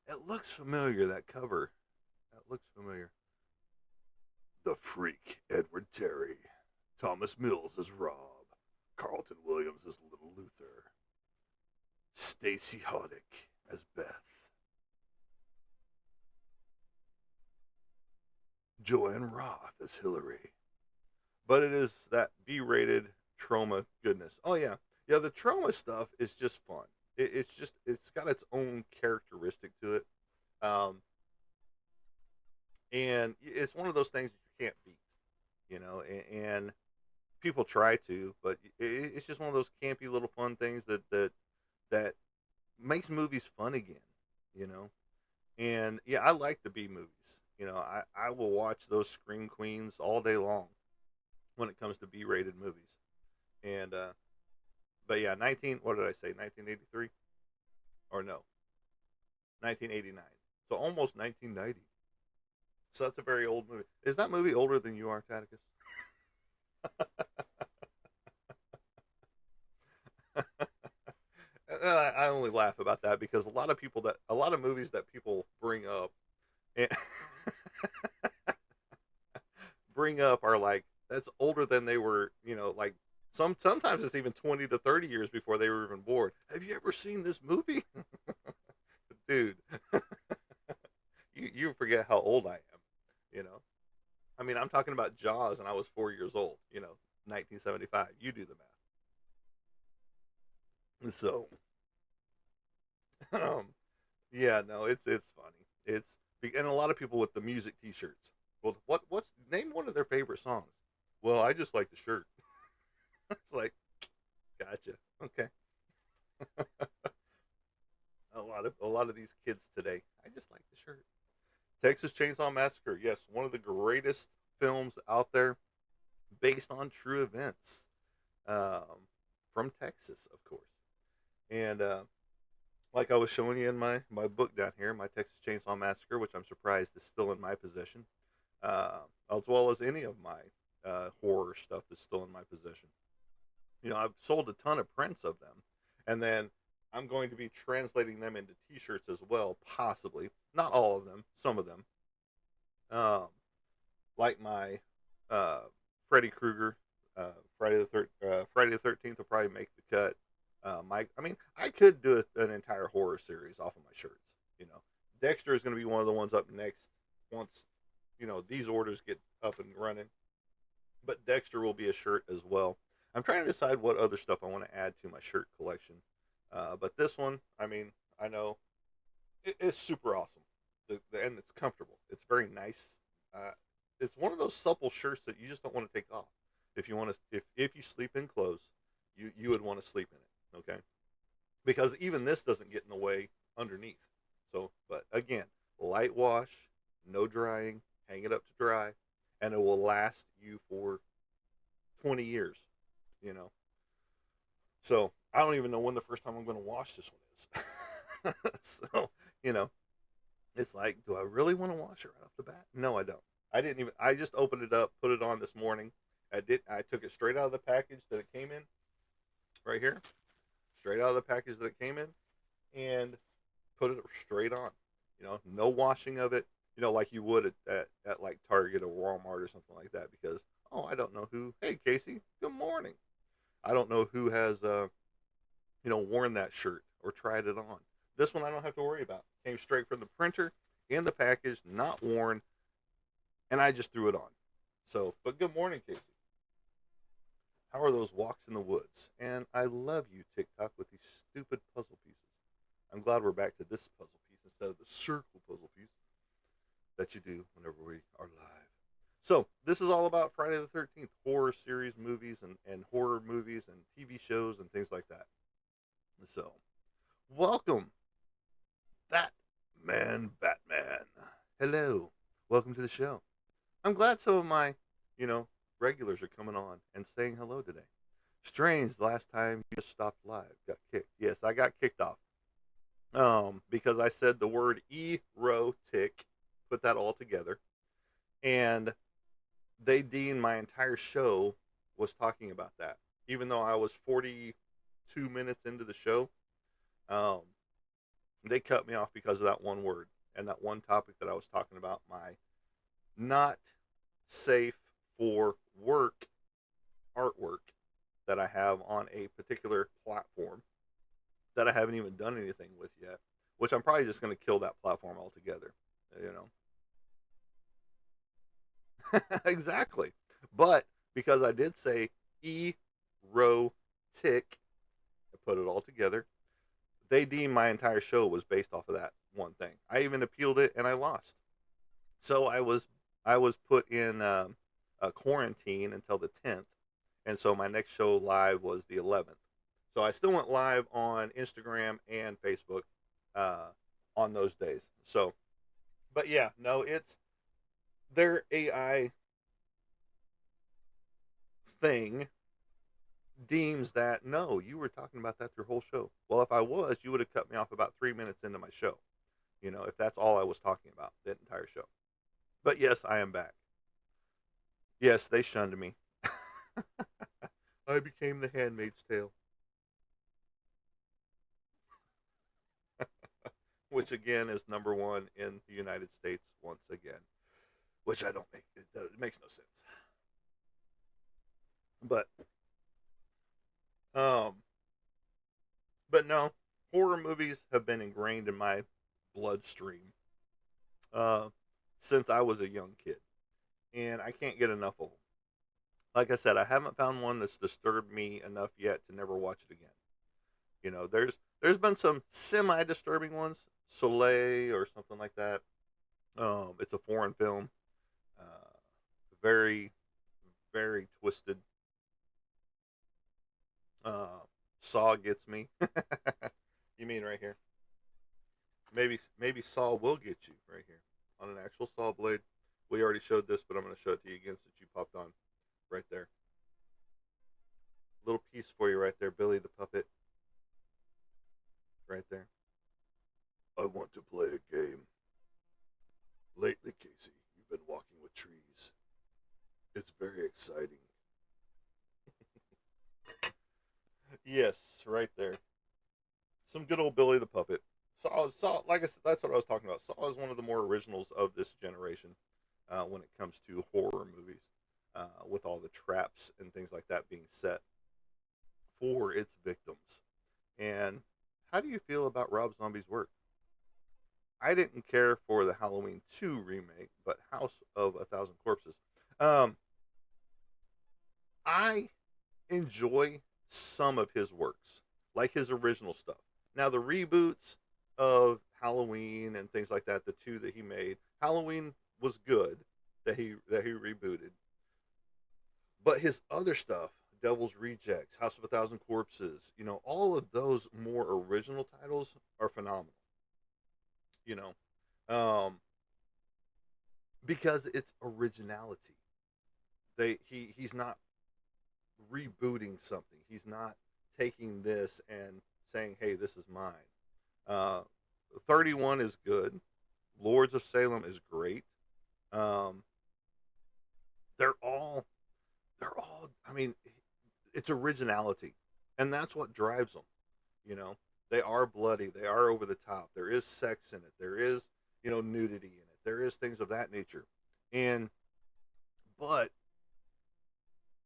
It looks familiar. That cover. That looks familiar. The Freak. Edward Terry. Thomas Mills as Rob. Carlton Williams as Little Luther. Stacy Hoddick as Beth. Joanne Roth as Hillary. But it is that B-rated trauma goodness. Oh yeah, yeah. The trauma stuff is just fun. It's got its own characteristic to it, um, and it's one of those things that you can't beat. And people try to, but it's just one of those campy little fun things that makes movies fun again. You know, and yeah, I like the B movies. I will watch those Scream Queens all day long when it comes to B-rated movies. And but yeah, 19. What did I say? 1983 or no? 1989. So almost 1990. So that's a very old movie. Is that movie older than you are, Taticus? I only laugh about that because a lot of movies that people bring up and bring up are like that's older than they were. Like sometimes it's even 20 to 30 years before they were even born. Have you ever seen this movie, dude? You forget how old I am. You know, I mean, I'm talking about Jaws, and I was 4 years old. 1975. You do the math. So, um, yeah, no, it's funny. And a lot of people with the music T-shirts. Well, what's name one of their favorite songs? Well, I just like the shirt. It's like, gotcha. Okay. A lot of these kids today. I just like the shirt. Texas Chainsaw Massacre. Yes, one of the greatest films out there, based on true events, um, from Texas, of course. And like I was showing you in my book down here, my Texas Chainsaw Massacre, which I'm surprised is still in my possession, as well as any of my horror stuff that's still in my possession. I've sold a ton of prints of them, and then I'm going to be translating them into T-shirts as well, possibly. Not all of them, some of them. Um, like my uh, Freddy Krueger, Friday the 13th will probably make the cut. I mean, I could do an entire horror series off of my shirts. You know, Dexter is going to be one of the ones up next once these orders get up and running. But Dexter will be a shirt as well. I'm trying to decide what other stuff I want to add to my shirt collection. But this one, I mean, I know it's super awesome, and it's comfortable. It's very nice. Uh, it's one of those supple shirts that you just don't want to take off. If you want to, if you sleep in clothes, you would want to sleep in it. Okay, because even this doesn't get in the way underneath. So, but again, light wash, no drying, hang it up to dry, and it will last you for 20 years. You know, so I don't even know when the first time I'm going to wash this one is. So you know, it's like, do I really want to wash it right off the bat? No, I don't. I didn't even. I just opened it up, put it on this morning, I took it straight out of the package that it came in, right here, straight out of the package that it came in, and put it straight on. No washing of it. Like you would at like Target or Walmart or something like that. Because I don't know who. Hey Casey, good morning. I don't know who has worn that shirt or tried it on. This one I don't have to worry about. Came straight from the printer in the package, not worn, and I just threw it on. So, but good morning, Casey. How are those walks in the woods? And I love you, TikTok, with these stupid puzzle pieces. I'm glad we're back to this puzzle piece instead of the circle puzzle piece that you do whenever we are live. So, this is all about Friday the 13th, horror series movies and horror movies and TV shows and things like that. So, welcome, Batman. Hello. Welcome to the show. I'm glad some of my, you know, regulars are coming on and saying hello today. Strange, the last time you just stopped live, got kicked. Yes, I got kicked off. Because I said the word erotic, put that all together, and they deemed my entire show was talking about that. Even though I was 42 minutes into the show, um, they cut me off because of that one word and that one topic that I was talking about, my not safe for work artwork that I have on a particular platform that I haven't even done anything with yet, which I'm probably just going to kill that platform altogether, you know. Exactly. But because I did say tick, I put it all together. They deemed my entire show was based off of that one thing. I even appealed it and I lost. So I was put in a quarantine until the 10th, and so my next show live was the 11th. So I still went live on Instagram and Facebook uh, on those days. So, but yeah, no, it's their AI thing deems that no, you were talking about that your whole show. Well, if I was, you would have cut me off about 3 minutes into my show. If that's all I was talking about, the entire show. But yes, I am back. Yes, they shunned me. I became the Handmaid's Tale, which again is number one in the United States once again, which I don't make. It makes no sense. But um, but no, horror movies have been ingrained in my bloodstream uh, since I was a young kid, and I can't get enough of them. Like I said, I haven't found one that's disturbed me enough yet to never watch it again. There's been some semi disturbing ones, Soleil or something like that. It's a foreign film, uh, very very twisted. Uh, Saw gets me. You mean right here? Maybe Saw will get you right here on an actual saw blade. We already showed this, but I'm going to show it to you again since you popped on right there. Little piece for you right there, Billy the puppet, right there. I want to play a game. Lately, Casey, you've been walking with trees. It's very exciting. Yes, right there. Some good old Billy the puppet. Saw, like I said, that's what I was talking about. Saw is one of the more originals of this generation when it comes to horror movies, with all the traps and things like that being set for its victims. And how do you feel about Rob Zombie's work? I didn't care for the Halloween 2 remake, but House of a Thousand Corpses. Um, I enjoy some of his works, like his original stuff. Now, the reboots of Halloween and things like that, the two that he made, Halloween was good that he rebooted, but his other stuff, Devil's Rejects, House of a Thousand Corpses, all of those more original titles are phenomenal. You know, because it's originality. He's not rebooting something. He's not taking this and saying, "Hey, this is mine." Uh, 31 is good. Lords of Salem is great. Um, they're all they're all. I mean, it's originality, and that's what drives them. You know, they are bloody. They are over the top. There is sex in it. There is, nudity in it. There is things of that nature. And but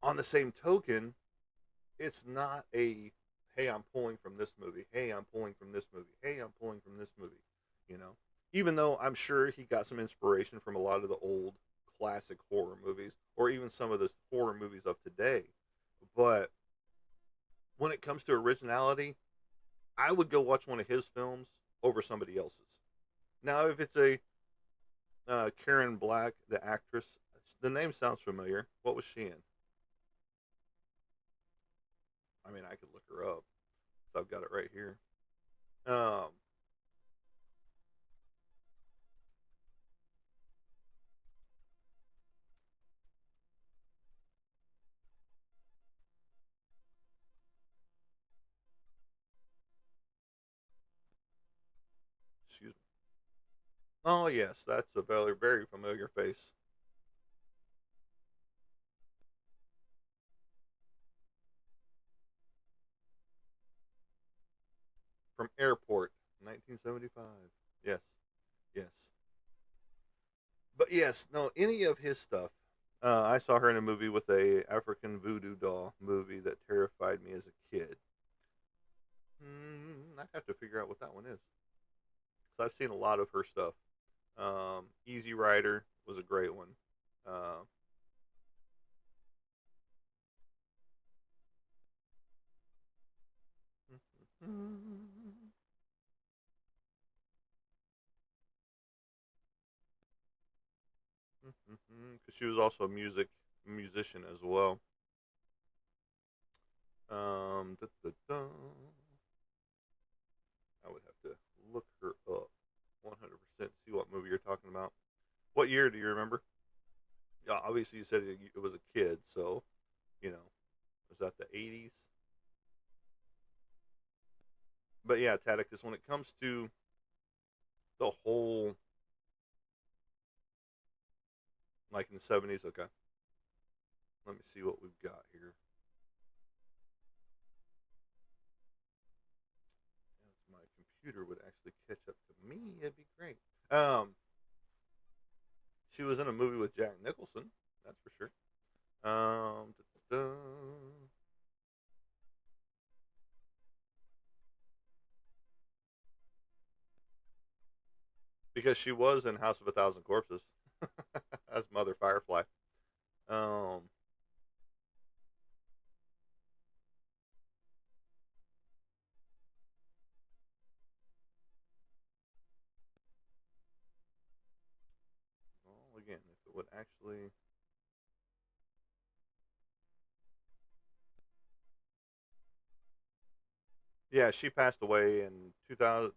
on the same token, it's not a hey, I'm pulling from this movie. Hey, I'm pulling from this movie. Hey, I'm pulling from this movie. You know, even though I'm sure he got some inspiration from a lot of the old classic horror movies or even some of the horror movies of today. But when it comes to originality, I would go watch one of his films over somebody else's. Now, if it's a Karen Black, the actress, the name sounds familiar. What was she in? I mean, I could look her up. So I've got it right here. Um, excuse me. Oh yes, that's a very very familiar face from Airport, 1975. Yes, yes. But yes, no, any of his stuff. I saw her in a movie with a African voodoo doll movie that terrified me as a kid. I have to figure out what that one is. So I've seen a lot of her stuff. Easy Rider was a great one. Uh, because she was also a musician as well. Da, da, da. I would have to look her up 100%, see what movie you're talking about. What year do you remember? Yeah, obviously you said it was a kid, so you know, was that the 80s? But yeah, Taticus, when it comes to the whole, like in the 70s, okay, let me see what we've got here. If my computer would actually catch up to me, it'd be great. She was in a movie with Jack Nicholson, that's for sure. Da, da, da. Because she was in House of a Thousand Corpses as Mother Firefly. Um, well, again, if it would actually, yeah, she passed away in 2000.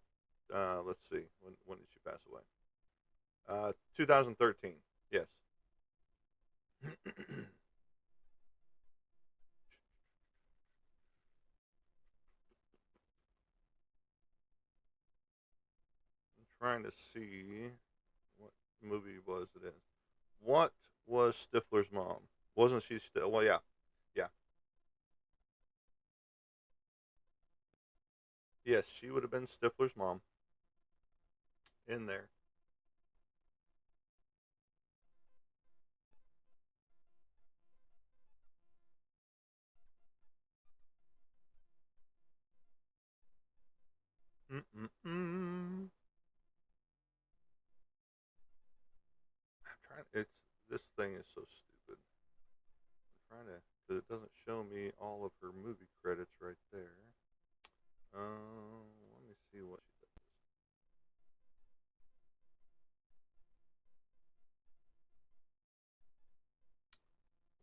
Let's see, when did she pass away? 2013. Yes. I'm trying to see what movie was it in. What was Stifler's mom? Wasn't she still? Well, yeah, yeah, yes, she would have been Stifler's mom in there. Mm-mm-mm. I'm trying. It's this thing is so stupid. I'm trying to because it doesn't show me all of her movie credits right there. Let me see what she does.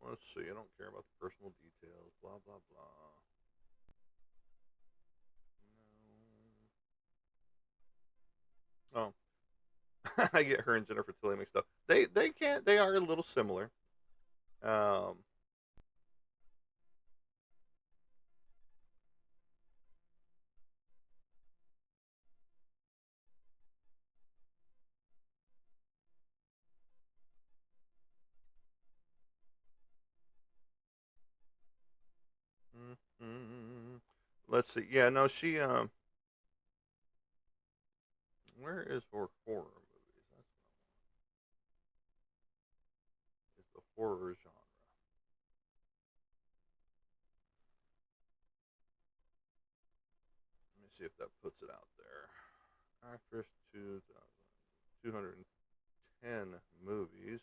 Let's see. I don't care about the personal details. Blah blah blah. No. Oh, I get her and Jennifer Tilly mixed up. They can't. They are a little similar. Um, let's see. Yeah, no, she where is her horror movies? Is the horror genre. Let me see if that puts it out there. Actress 210 movies.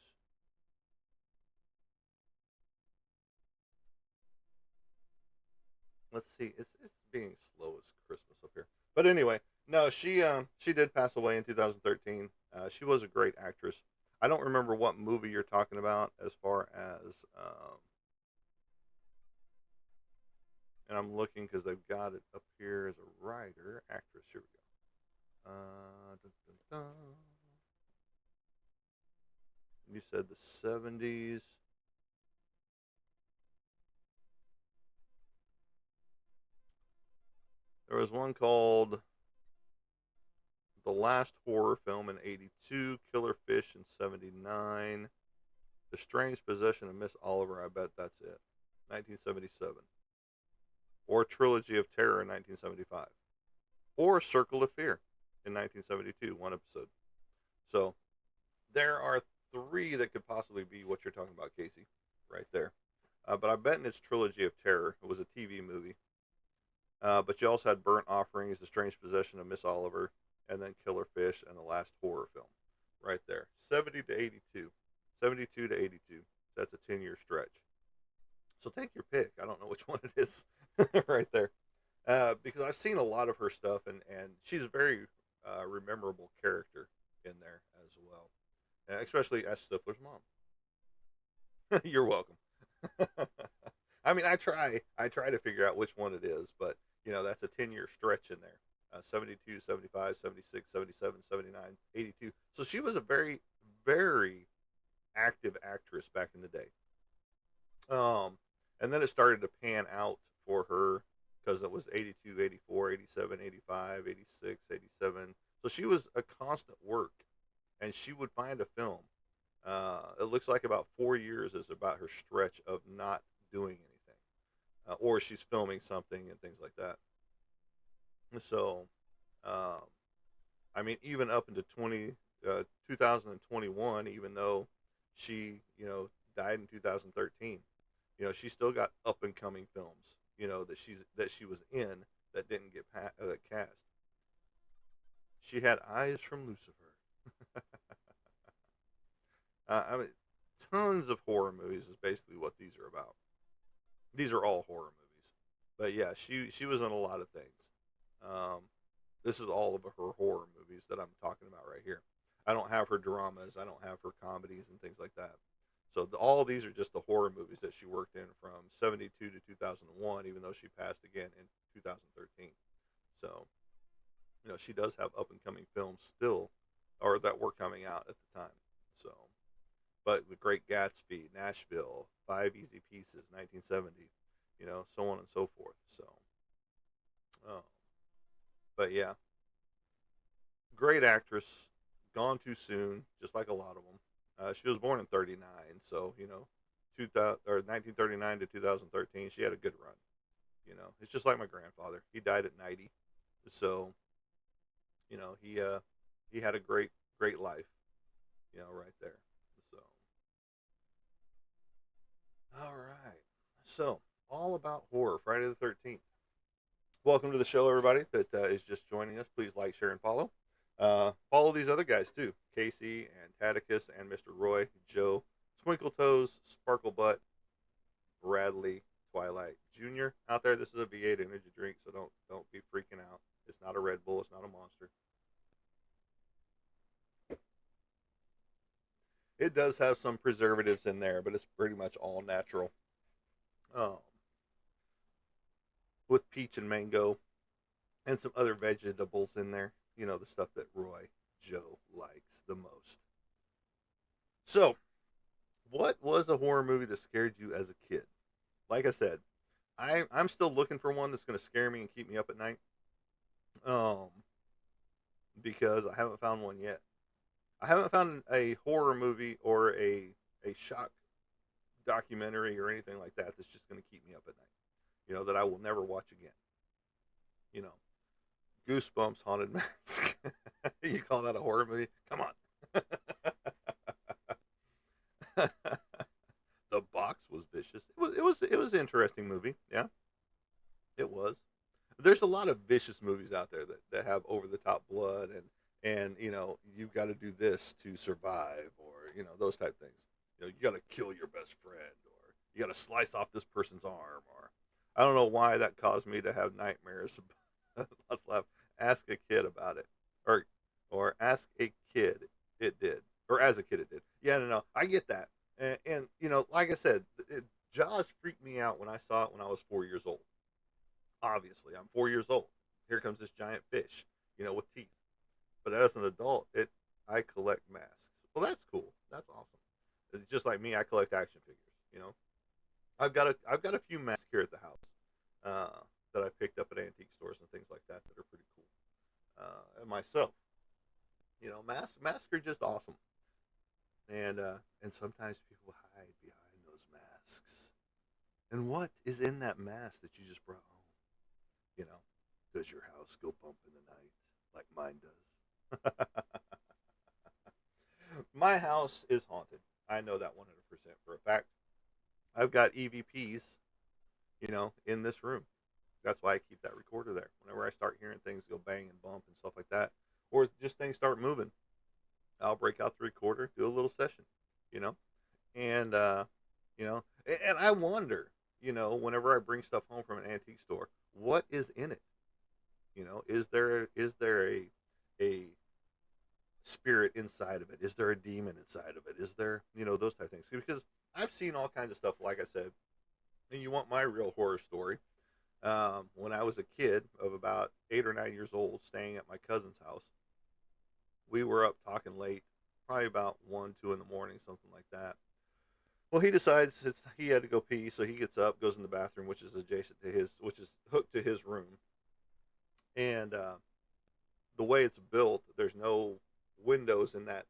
Let's see. It's being slow as Christmas up here. But anyway, no, she did pass away in 2013. She was a great actress. I don't remember what movie you're talking about as far as and I'm looking because they've got it up here as a writer actress. Here we go. Dun, dun, dun. You said the 70s. There was one called The Last Horror Film in 82, Killer Fish in 79, The Strange Possession of Miss Oliver, I bet that's it, 1977, or Trilogy of Terror in 1975, or Circle of Fear in 1972, one episode. So there are three that could possibly be what you're talking about, Casey, right there. But I bet in its Trilogy of Terror, it was a TV movie. But you also had Burnt Offerings, The Strange Possession of Miss Oliver, and then Killer Fish, and the last horror film, right there. 70 to 82, 72 to 82. That's a 10-year stretch. So take your pick. I don't know which one it is, right there, because I've seen a lot of her stuff, and she's a very rememberable character in there as well, especially as Stifler's mom. You're welcome. I mean, I try to figure out which one it is, but that's a 10-year stretch in there. 72, 75, 76, 77, 79, 82. So she was a very, very active actress back in the day. Um, and then it started to pan out for her because it was 82, 84, 87, 85, 86, 87. So she was a constant work, and she would find a film. It looks like about 4 years is about her stretch of not doing anything, or she's filming something and things like that. So, um, I mean, even up into 2021, even though she, died in 2013, she still got up and coming films, that she was in that didn't get cast. She had Eyes from Lucifer. I mean, tons of horror movies is basically what these are about. These are all horror movies, but yeah, she was in a lot of things. Um, this is all of her horror movies that I'm talking about right here. I don't have her dramas. I don't have her comedies and things like that. So all of these are just the horror movies that she worked in from 72 to 2001, even though she passed again in 2013. So, she does have up and coming films still, or that were coming out at the time. So, but The Great Gatsby, Nashville, Five Easy Pieces, 1970, so on and so forth. So, oh, but yeah, great actress, gone too soon, just like a lot of them. She was born in '39, so 2000 or 1939 to 2013, she had a good run. It's just like my grandfather. He died at 90, so he had a great life. Right there. So all right, so all about horror. Friday the 13th. Welcome to the show, everybody that is just joining us. Please like, share, and follow. Follow these other guys too: Casey and Taticus and Mr. Roy, Joe, Twinkle Toes, Sparkle Butt, Bradley, Twilight Jr. out there. This is a V8 energy drink, so don't be freaking out. It's not a Red Bull. It's not a Monster. It does have some preservatives in there, but it's pretty much all natural. Um, with peach and mango and some other vegetables in there. The stuff that Roy Joe likes the most. So, what was a horror movie that scared you as a kid? Like I said, I'm still looking for one that's going to scare me and keep me up at night. Um, because I haven't found one yet. I haven't found a horror movie or a shock documentary or anything like that that's just going to keep me up at night. That I will never watch again. You know, Goosebumps haunted mask. You call that a horror movie? Come on. The box was vicious. It was an interesting movie. Yeah, it was. There's a lot of vicious movies out there that have over the top blood and you've got to do this to survive, or those type things. You got to kill your best friend, or you got to slice off this person's arm, or I don't know why that caused me to have nightmares. Let's laugh. Ask a kid about it, or ask a kid. It did, or as a kid it did. Yeah, no, I get that, and like I said, Jaws freaked me out when I saw it when I was 4 years old. Obviously, I'm 4 years old. Here comes this giant fish, with teeth. But as an adult, I collect masks. Well, that's cool. That's awesome. It's just like me, I collect action figures. I've got a few masks here at the house that I picked up at antique stores and things like that that are pretty cool. And myself, masks are just awesome. And sometimes people hide behind those masks. And what is in that mask that you just brought home? You know, does your house go bump in the night like mine does? My house is haunted. I know that 100% for a fact. I've got EVPs, in this room. That's why I keep that recorder there. Whenever I start hearing things go bang and bump and stuff like that, or just things start moving, I'll break out the recorder, do a little session, you know, and and I wonder, whenever I bring stuff home from an antique store, what is in it? Is there a spirit inside of it? Is there a demon inside of it? Is there, those type of things? Because I've seen all kinds of stuff, like I said. And you want my real horror story? When I was a kid of about 8 or 9 years old, staying at my cousin's house, we were up talking late, probably about 1, 2 in the morning, something like that. Well, he decides he had to go pee, so he gets up, goes in the bathroom, which is which is hooked to his room. And the way it's built, there's no windows in the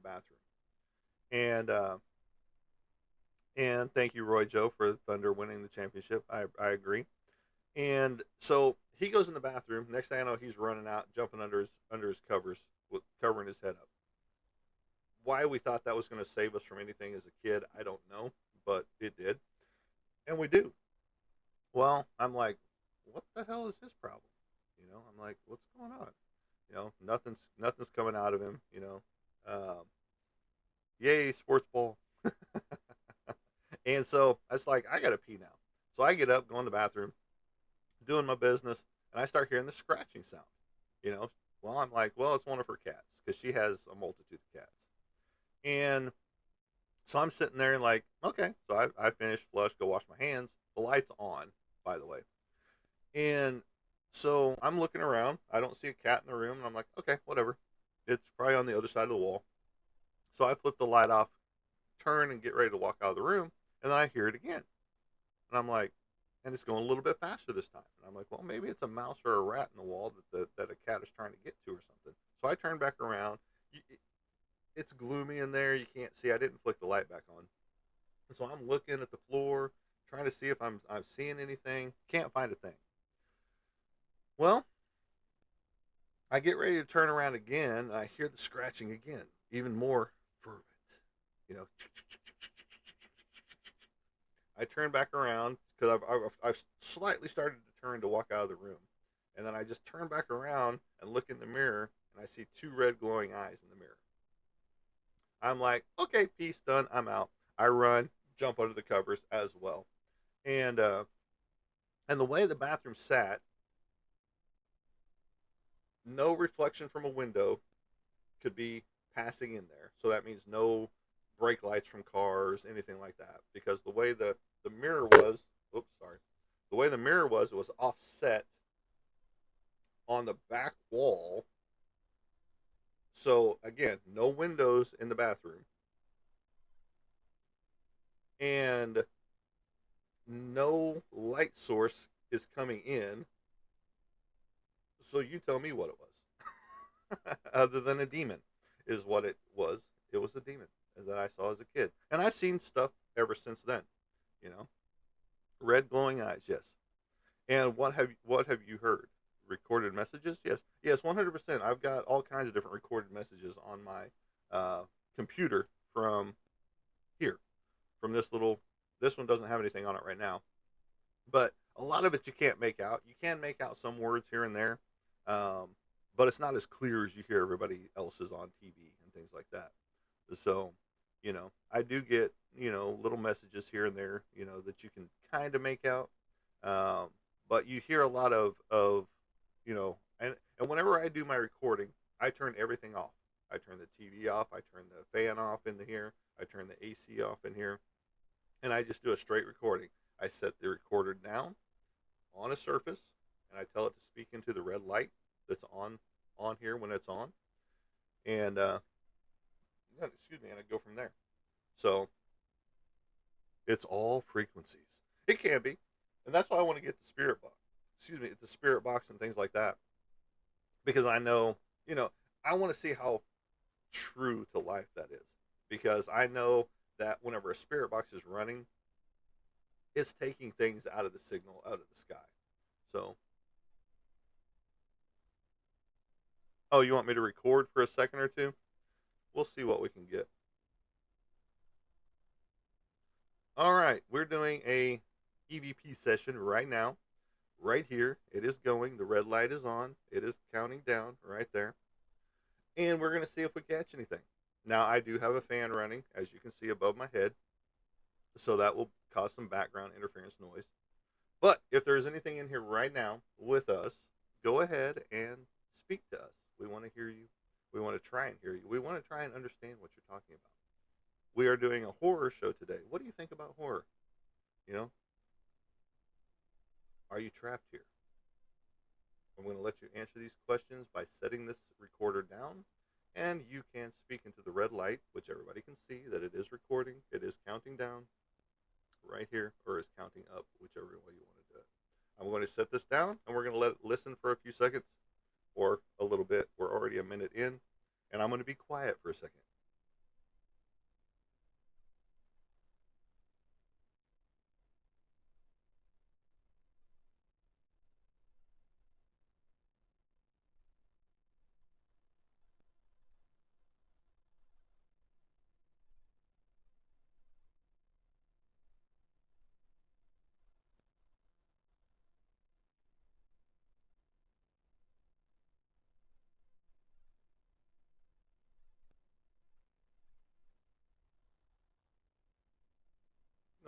bathroom. And thank you, Roy Joe, for Thunder winning the championship. I agree. And so he goes in the bathroom. Next thing I know, he's running out, jumping under his covers, covering his head up. Why we thought that was going to save us from anything as a kid, I don't know, but it did, and we do. Well, I'm like, what the hell is his problem? I'm like, what's going on? Nothing's coming out of him. Yay, sports ball. And so I was like, I gotta pee now. So I get up, go in the bathroom, doing my business, and I start hearing the scratching sound. You know, well, I'm like, well, it's one of her cats because she has a multitude of cats. And so I'm sitting there and like, okay. So I finish, flush, go wash my hands. The light's on, by the way. And so I'm looking around. I don't see a cat in the room. And I'm like, okay, whatever. It's probably on the other side of the wall. So I flip the light off, turn and get ready to walk out of the room. And then I hear it again. And I'm like, and it's going a little bit faster this time. And I'm like, well, maybe it's a mouse or a rat in the wall that a cat is trying to get to or something. So I turn back around. It's gloomy in there. You can't see. I didn't flick the light back on. And so I'm looking at the floor, trying to see if I'm seeing anything. Can't find a thing. Well, I get ready to turn around again, and I hear the scratching again, even more fervent. You know, I turn back around because I've slightly started to turn to walk out of the room, and then I just turn back around and look in the mirror, and I see two red glowing eyes in the mirror. I'm like, okay, peace, done. I'm out. I run, jump under the covers as well, and the way the bathroom sat, no reflection from a window could be passing in there. So that means no brake lights from cars, anything like that. Because the way the mirror was, oops, sorry, the way the mirror was, it was offset on the back wall. So again, no windows in the bathroom, and no light source is coming in. So you tell me what it was. Other than a demon is what it was. It was a demon that I saw as a kid. And I've seen stuff ever since then, you know. Red glowing eyes, yes. And what have you heard recorded messages? Yes, 100%. I've got all kinds of different recorded messages on my computer from here, from this little. This one doesn't have anything on it right now, but a lot of it you can't make out. You can make out some words here and there, um, but it's not as clear as you hear everybody else's on TV and things like that. So, I do get little messages here and there, that you can kind of make out, um, but you hear a lot of and whenever I do my recording, I turn everything off. I turn the TV off. I turn the fan off in here. I turn the AC off in here, and I just do a straight recording. I set the recorder down on a surface, and I tell it to speak into the red light that's on here when it's on, and excuse me, and I go from there. So it's all frequencies. It can be, and that's why I want to get the spirit box. Excuse me, the spirit box and things like that, because I know, I want to see how true to life that is, because I know that whenever a spirit box is running, it's taking things out of the signal, out of the sky. So, oh, you want me to record for a second or two? We'll see what we can get. All right, we're doing a EVP session right now, right here. It is going. The red light is on. It is counting down right there. And we're going to see if we catch anything. Now, I do have a fan running, as you can see above my head, so that will cause some background interference noise. But if there's anything in here right now with us, go ahead and speak to us. We want to hear you. We want to try and hear you. We want to try and understand what you're talking about. We are doing a horror show today. What do you think about horror? Are you trapped here? I'm going to let you answer these questions by setting this recorder down, and you can speak into the red light, which everybody can see that it is recording. It is counting down right here, or is counting up, whichever way you want to do it. I'm going to set this down, and we're going to let it listen for a few seconds, or a little bit. We're already a minute in, and I'm going to be quiet for a second.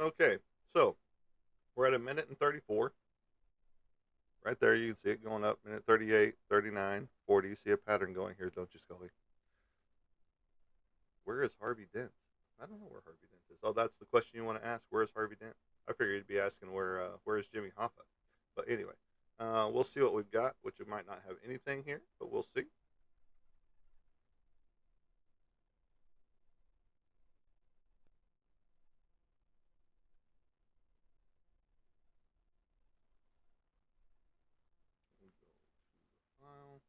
Okay, so we're at a minute and 34. Right there, you can see it going up. Minute 38, 39, 40. You see a pattern going here, don't you, Scully? Where is Harvey Dent? I don't know where Harvey Dent is. Oh, that's the question you want to ask. Where is Harvey Dent? I figured you'd be asking where is Jimmy Hoffa. But anyway, we'll see what we've got, which we might not have anything here, but we'll see. File.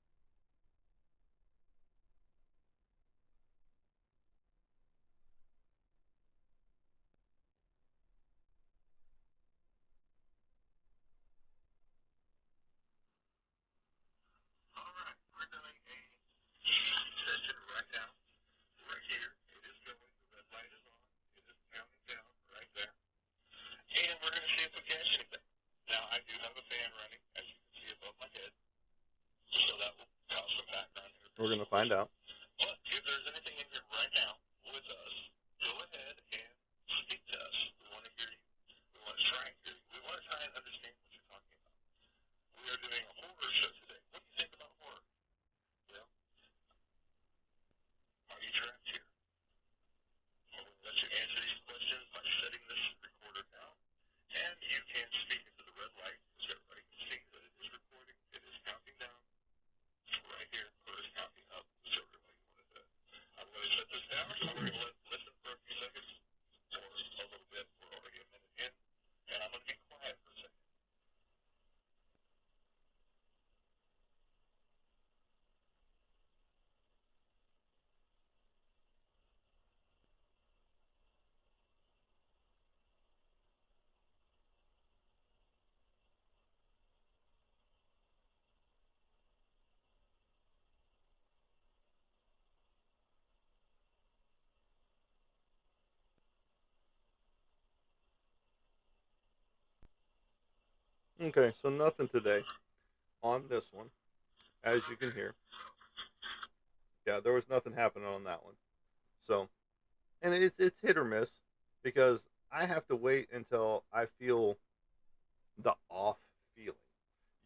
All right, we're doing a session right now, right here. It is going. The red light is on. It is counting down right there. And we're going to see if we catch anything. Now, I do have a fan running, as you can see above my head, so that will cause some background here. We're going to find out. But if there's anything in here right now with us, go ahead and speak to us. We want to hear you. We want to try and hear you. We want to try and understand what you're talking about. We are doing a horror show today. What do you think about horror? Are you trapped here? I'm going to let you answer these questions by setting this recorder down. And you can speak into the red light, so everybody can see that it is recording. It is counting down right here, or it's counting up, whichever Okay, so nothing today on this one, as you can hear. Yeah, there was nothing happening on that one. So, and it's hit or miss because I have to wait until I feel the off feeling.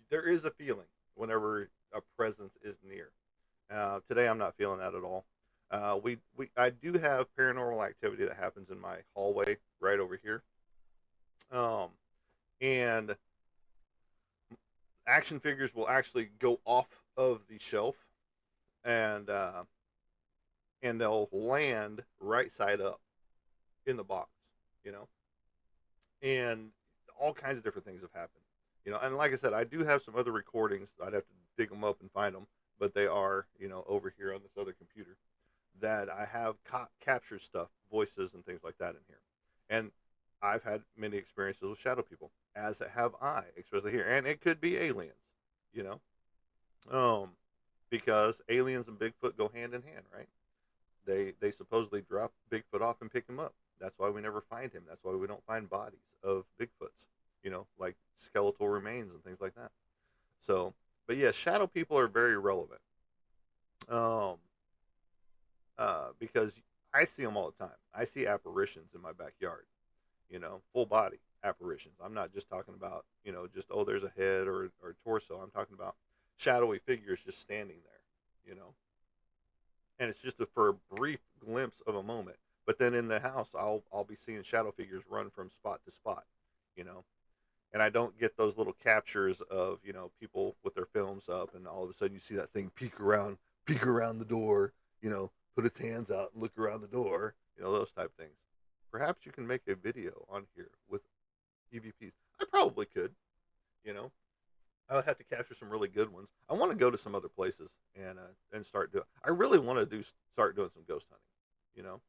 There is a feeling whenever a presence is near. Today I'm not feeling that at all. We I do have paranormal activity that happens in my hallway right over here. Um, and action figures will actually go off of the shelf and they'll land right side up in the box, you know, and all kinds of different things have happened, you know. And like I said, I do have some other recordings. I'd have to dig them up and find them, but they are, you know, over here on this other computer that I have captured stuff, voices and things like that in here. And I've had many experiences with shadow people, as have I, especially here. And it could be aliens, you know, um, because aliens and Bigfoot go hand in hand, right? They supposedly drop Bigfoot off and pick him up. That's why we never find him. That's why we don't find bodies of Bigfoots, you know, like skeletal remains and things like that. So, but yeah, shadow people are very relevant. Um, because I see them all the time. I see apparitions in my backyard, you know, full body apparitions. I'm not just talking about, you know, just, oh, there's a head or torso. I'm talking about shadowy figures just standing there, you know, and it's just for a brief glimpse of a moment. But then in the house, I'll be seeing shadow figures run from spot to spot, you know, and I don't get those little captures of, you know, people with their films up, and all of a sudden you see that thing peek around the door, you know, put its hands out and look around the door, you know, those type things. Perhaps you can make a video on here with EVPs. I probably could, you know. I would have to capture some really good ones. I want to go to some other places and start doing. I really want to do start doing some ghost hunting. You know,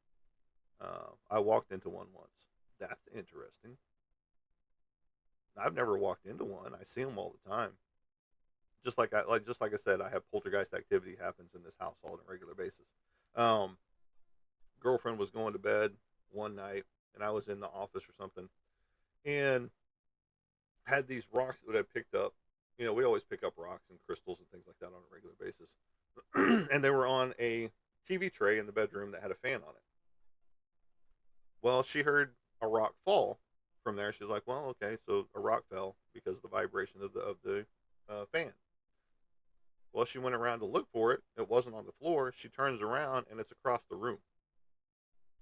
I walked into one once. That's interesting. I've never walked into one. I see them all the time. Just like I said, I have poltergeist activity happens in this house on a regular basis. Um, Girlfriend was going to bed one night, and I was in the office or something, and had these rocks that I picked up. You know, we always pick up rocks and crystals and things like that on a regular basis. And they were on a TV tray in the bedroom that had a fan on it. Well, she heard a rock fall from there. She's like, "Well, okay, so a rock fell because of the vibration of the fan." Well, she went around to look for it. It wasn't on the floor. She turns around and it's across the room.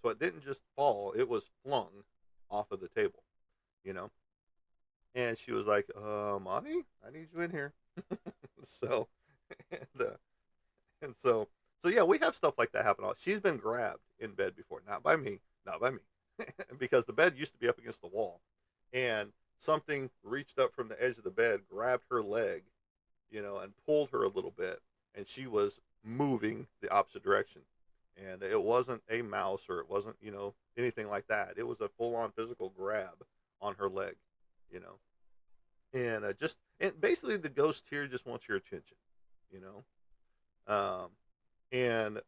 So it didn't just fall; it was flung off of the table. You know, and she was like, "Mommy, I need you in here." So, and, uh, and so yeah, we have stuff like that happen. She's been grabbed in bed before, not by me, not by me, because the bed used to be up against the wall, and something reached up from the edge of the bed, grabbed her leg, you know, and pulled her a little bit, and she was moving the opposite direction. And it wasn't a mouse or it wasn't, you know, anything like that. It was a full on physical grab on her leg, you know. And and basically the ghost here just wants your attention, you know. Um, and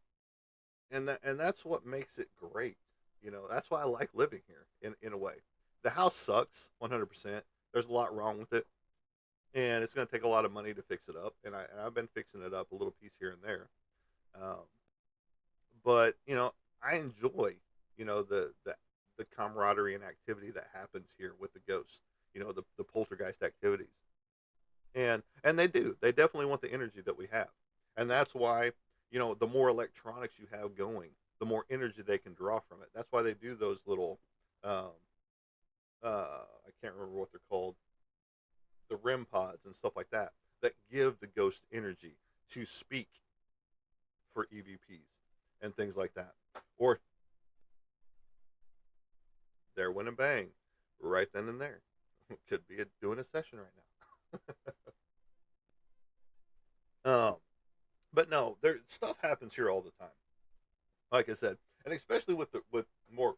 and that's what makes it great. You know, that's why I like living here in a way. The house sucks 100%. There's a lot wrong with it, and it's going to take a lot of money to fix it up. And I've been fixing it up a little piece here and there. Um, but you know, I enjoy, you know, the camaraderie and activity that happens here with the ghosts. You know, the poltergeist activities, and they do. They definitely want the energy that we have, and that's why, you know, the more electronics you have going, the more energy they can draw from it. That's why they do those little, um, I can't remember what they're called, the REM pods and stuff like that, that give the ghost energy to speak for EVPs and things like that. Or there went a bang, right then and there. Could be doing a session right now. But no, there stuff happens here all the time. Like I said, and especially with more.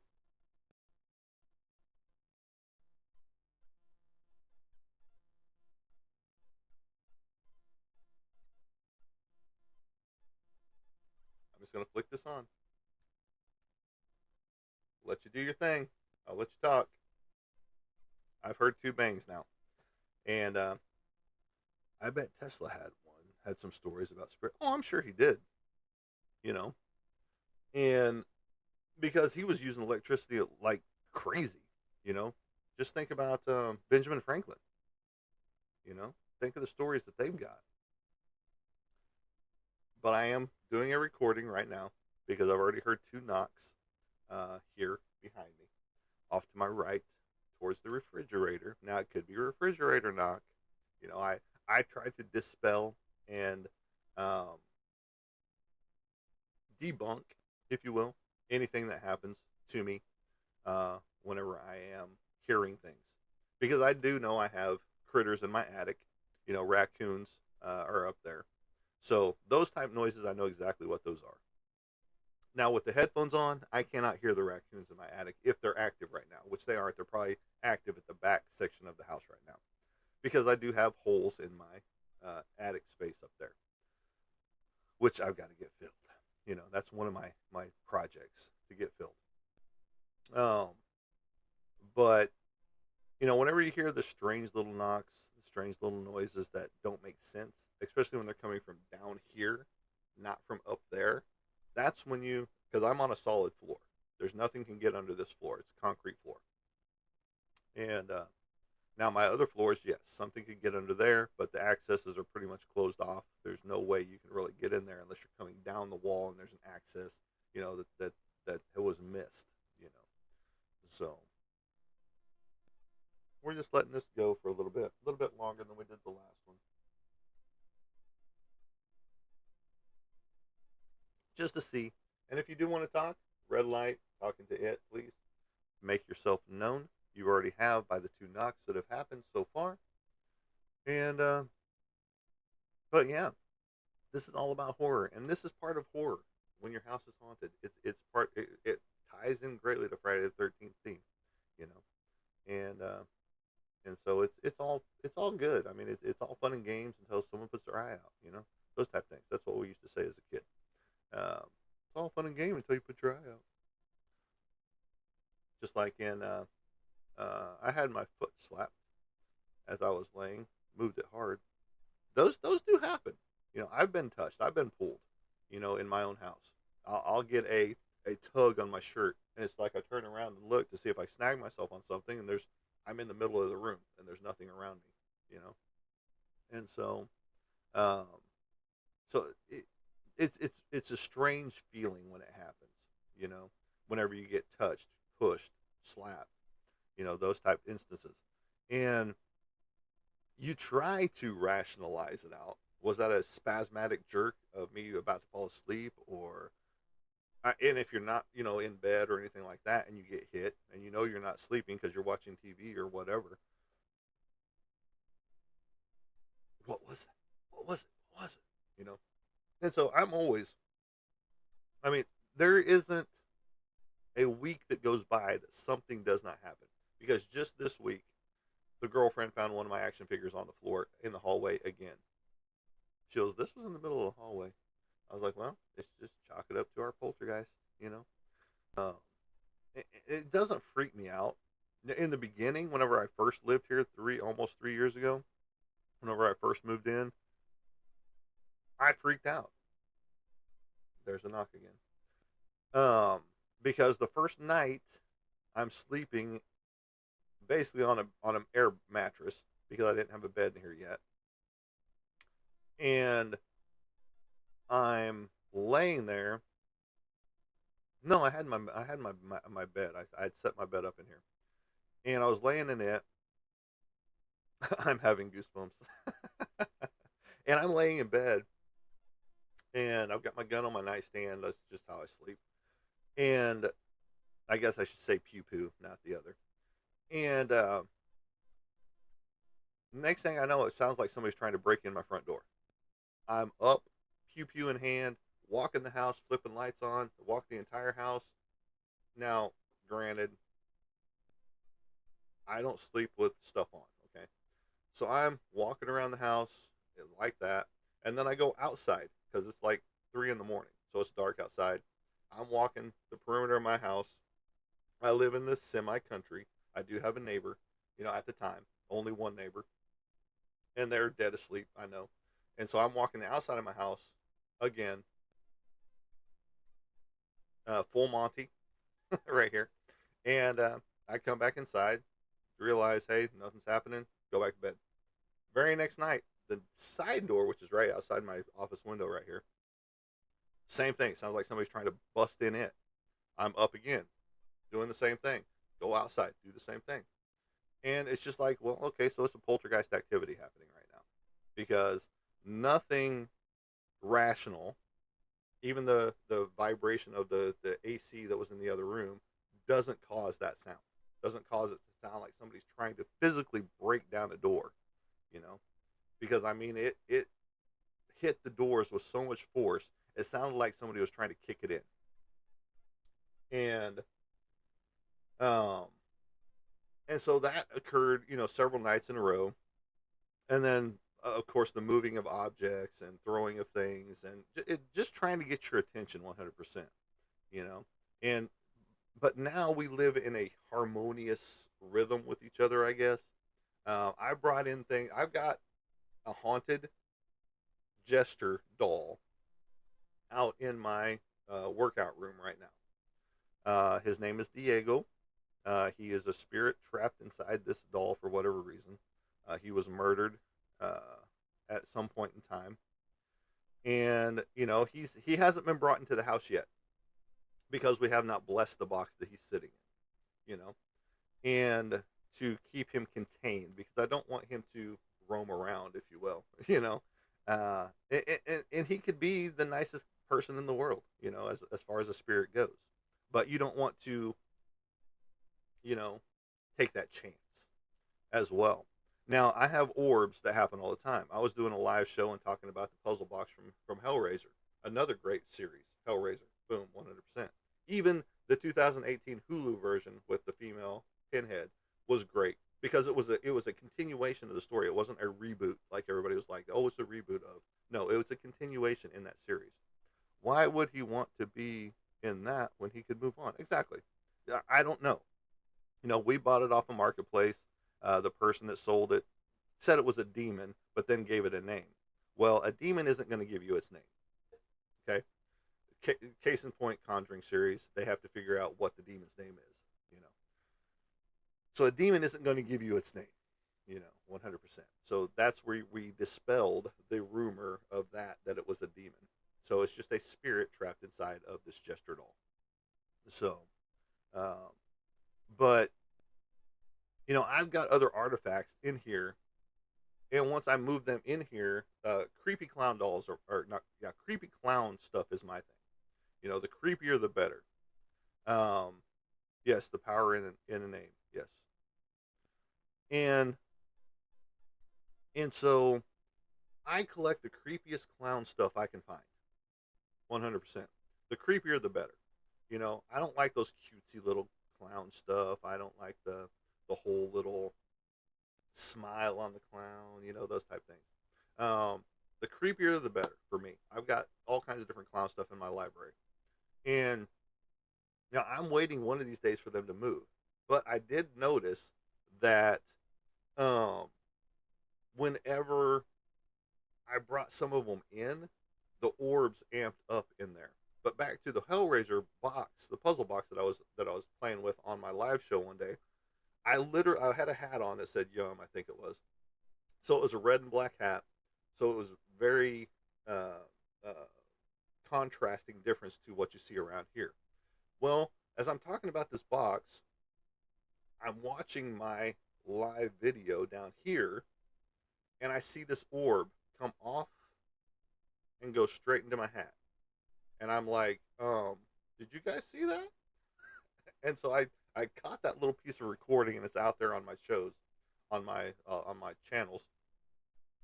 I'm just gonna flick this on, let you do your thing. I'll let you talk. I've heard two bangs now, And I bet Tesla had some stories about spirit. Oh, I'm sure he did. You know, and because he was using electricity like crazy. You know, just think about Benjamin Franklin. You know, think of the stories that they've got. But I am doing a recording right now because I've already heard two knocks here behind me, off to my right, towards the refrigerator. Now it could be a refrigerator knock. You know, I try to dispel and um, debunk, if you will, anything that happens to me whenever I am hearing things, because I do know I have critters in my attic. You know, raccoons are up there, so those type noises I know exactly what those are. Now with the headphones on, I cannot hear the raccoons in my attic if they're active right now, which they aren't. They're probably active at the back section of the house right now because I do have holes in my attic space up there, which I've got to get filled. You know, that's one of my projects to get filled. Um, but you know, whenever you hear the strange little knocks, the strange little noises that don't make sense, especially when they're coming from down here, not from up there, that's when you, because I'm on a solid floor. There's nothing can get under this floor. It's a concrete floor. And now my other floors, yes, something could get under there, but the accesses are pretty much closed off. There's no way you can really get in there unless you're coming down the wall and there's an access, you know, that it was missed, you know. So we're just letting this go for a little bit longer than we did the last one, just to see. And if you do want to talk, red light, talking to it, please make yourself known. You already have by the two knocks that have happened so far. And but yeah, this is all about horror, and this is part of horror. When your house is haunted, it's part. It ties in greatly to Friday the 13th theme, you know, and so it's all good. I mean, it's all fun and games until someone puts their eye out, you know, those type of things. That's what we used to say as a kid. It's all fun and game until you put your eye out. Just like in, I had my foot slapped as I was laying, moved it hard. Those do happen. You know, I've been touched. I've been pulled. You know, in my own house, I'll get a tug on my shirt, and it's like I turn around and look to see if I snag myself on something, and I'm in the middle of the room, and there's nothing around me. You know, and um, so it's a strange feeling when it happens. You know, whenever you get touched, pushed, slapped. You know, those type instances, and you try to rationalize it out. Was that a spasmodic jerk of me about to fall asleep, or and if you're not, you know, in bed or anything like that, and you get hit, and you know you're not sleeping because you're watching TV or whatever, what was it? What was it? What was it? You know, and so I'm always. I mean, there isn't a week that goes by that something does not happen, because just this week, the girlfriend found one of my action figures on the floor in the hallway again. She goes, "This was in the middle of the hallway." I was like, "Well, it's just chalk it up to our poltergeist, you know." Um, it doesn't freak me out. In the beginning, whenever I first lived here, almost 3 years ago, whenever I first moved in, I freaked out. There's a knock again. Because the first night I'm sleeping basically on an air mattress because I didn't have a bed in here yet, and I'm laying there. No, I had my bed. I'd set my bed up in here, and I was laying in it. I'm having goosebumps, and I'm laying in bed, and I've got my gun on my nightstand. That's just how I sleep. And I guess I should say pew pew, not the other. And next thing I know, it sounds like somebody's trying to break in my front door. I'm up, pew pew in hand, walking the house, flipping lights on, walk the entire house. Now, granted, I don't sleep with stuff on, okay? So I'm walking around the house like that, and then I go outside because it's like 3 in the morning, so it's dark outside. I'm walking the perimeter of my house. I live in this semi country. I do have a neighbor, you know, at the time, only one neighbor. and they're dead asleep. I know, and so I'm walking the outside of my house again, full Monty, right here, and I come back inside, realize, hey, nothing's happening, go back to bed. Very next night, the side door, which is right outside my office window right here, same thing. Sounds like somebody's trying to bust in it. I'm up again, doing the same thing. Go outside, do the same thing. And it's just like, well, okay, so it's a poltergeist activity happening right now because nothing rational, even the vibration of the AC that was in the other room, doesn't cause that sound. Doesn't cause it to sound like somebody's trying to physically break down a door, you know? Because I mean, it hit the doors with so much force, it sounded like somebody was trying to kick it in. And um, and so that occurred, several nights in a row. And then, of course, the moving of objects and throwing of things, and just trying to get your attention 100%. You know, and but now we live in a harmonious rhythm with each other, I guess. I brought in things. I've got a haunted jester doll out in my workout room right now. His name is Diego. He is a spirit trapped inside this doll for whatever reason. He was murdered uh, at some point in time, and he hasn't been brought into the house yet because we have not blessed the box that he's sitting in. And to keep him contained because I don't want him to roam around, if you will. And he could be the nicest person in the world, as far as a spirit goes, but you don't want to you know, take that chance as well. Now, I have orbs that happen all the time. I was doing a live show and talking about the puzzle box from Hellraiser, another great series, Hellraiser. Boom, 100%. Even the 2018 Hulu version with the female Pinhead was great because it was a continuation of the story. It wasn't a reboot like everybody was like, oh, it's a reboot of. No, it was a continuation in that series. Why would he want to be in that when he could move on? Exactly. I don't know. We bought it off a marketplace. The person that sold it said it was a demon, but then gave it a name. Well, a demon isn't going to give you its name. Okay. Case in point, Conjuring series, they have to figure out what the demon's name is. So a demon isn't going to give you its name. 100%. So that's where we dispelled the rumor of that it was a demon. So it's just a spirit trapped inside of this jester doll. So, um, but I've got other artifacts in here, and once I move them in here, creepy clown dolls are not, yeah, creepy clown stuff is my thing. The creepier the better. Um, yes, the power in a name, yes, and so I collect the creepiest clown stuff I can find, 100%. The creepier the better. I don't like those cutesy little clown stuff. I don't like the whole little smile on the clown, those type things. The creepier the better for me. I've got all kinds of different clown stuff in my library, and I'm waiting one of these days for them to move. But I did notice that um, whenever I brought some of them in, the orbs amped up in there. But back to the Hellraiser box, the puzzle box that I was playing with on my live show one day. I had a hat on that said "Yum," I think it was. So it was a red and black hat. So it was very uh, uh, contrasting difference to what you see around here. Well, as I'm talking about this box, I'm watching my live video down here, and I see this orb come off and go straight into my hat. And I'm like, did you guys see that? And so I caught that little piece of recording, and it's out there on my shows, on my channels,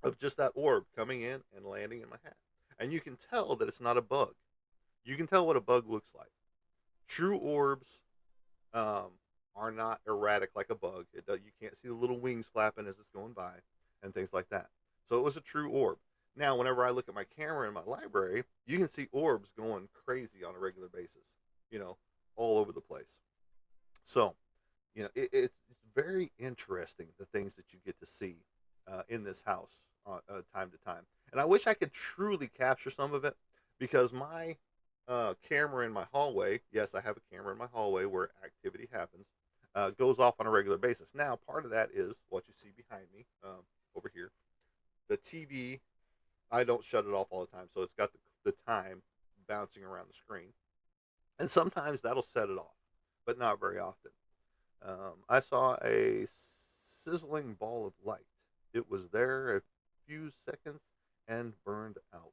of just that orb coming in and landing in my hat. And you can tell that it's not a bug. You can tell what a bug looks like. True orbs um, are not erratic like a bug. You can't see the little wings flapping as it's going by and things like that. So it was a true orb. Now, whenever I look at my camera in my library, you can see orbs going crazy on a regular basis, you know, all over the place. So, it's very interesting the things that you get to see in this house time to time. And I wish I could truly capture some of it because my camera in my hallway, yes, I have a camera in my hallway where activity happens, goes off on a regular basis. Now, part of that is what you see behind me over here. The TV, I don't shut it off all the time, so it's got the time bouncing around the screen. And sometimes that'll set it off, but not very often. I saw a sizzling ball of light. It was there a few seconds and burned out.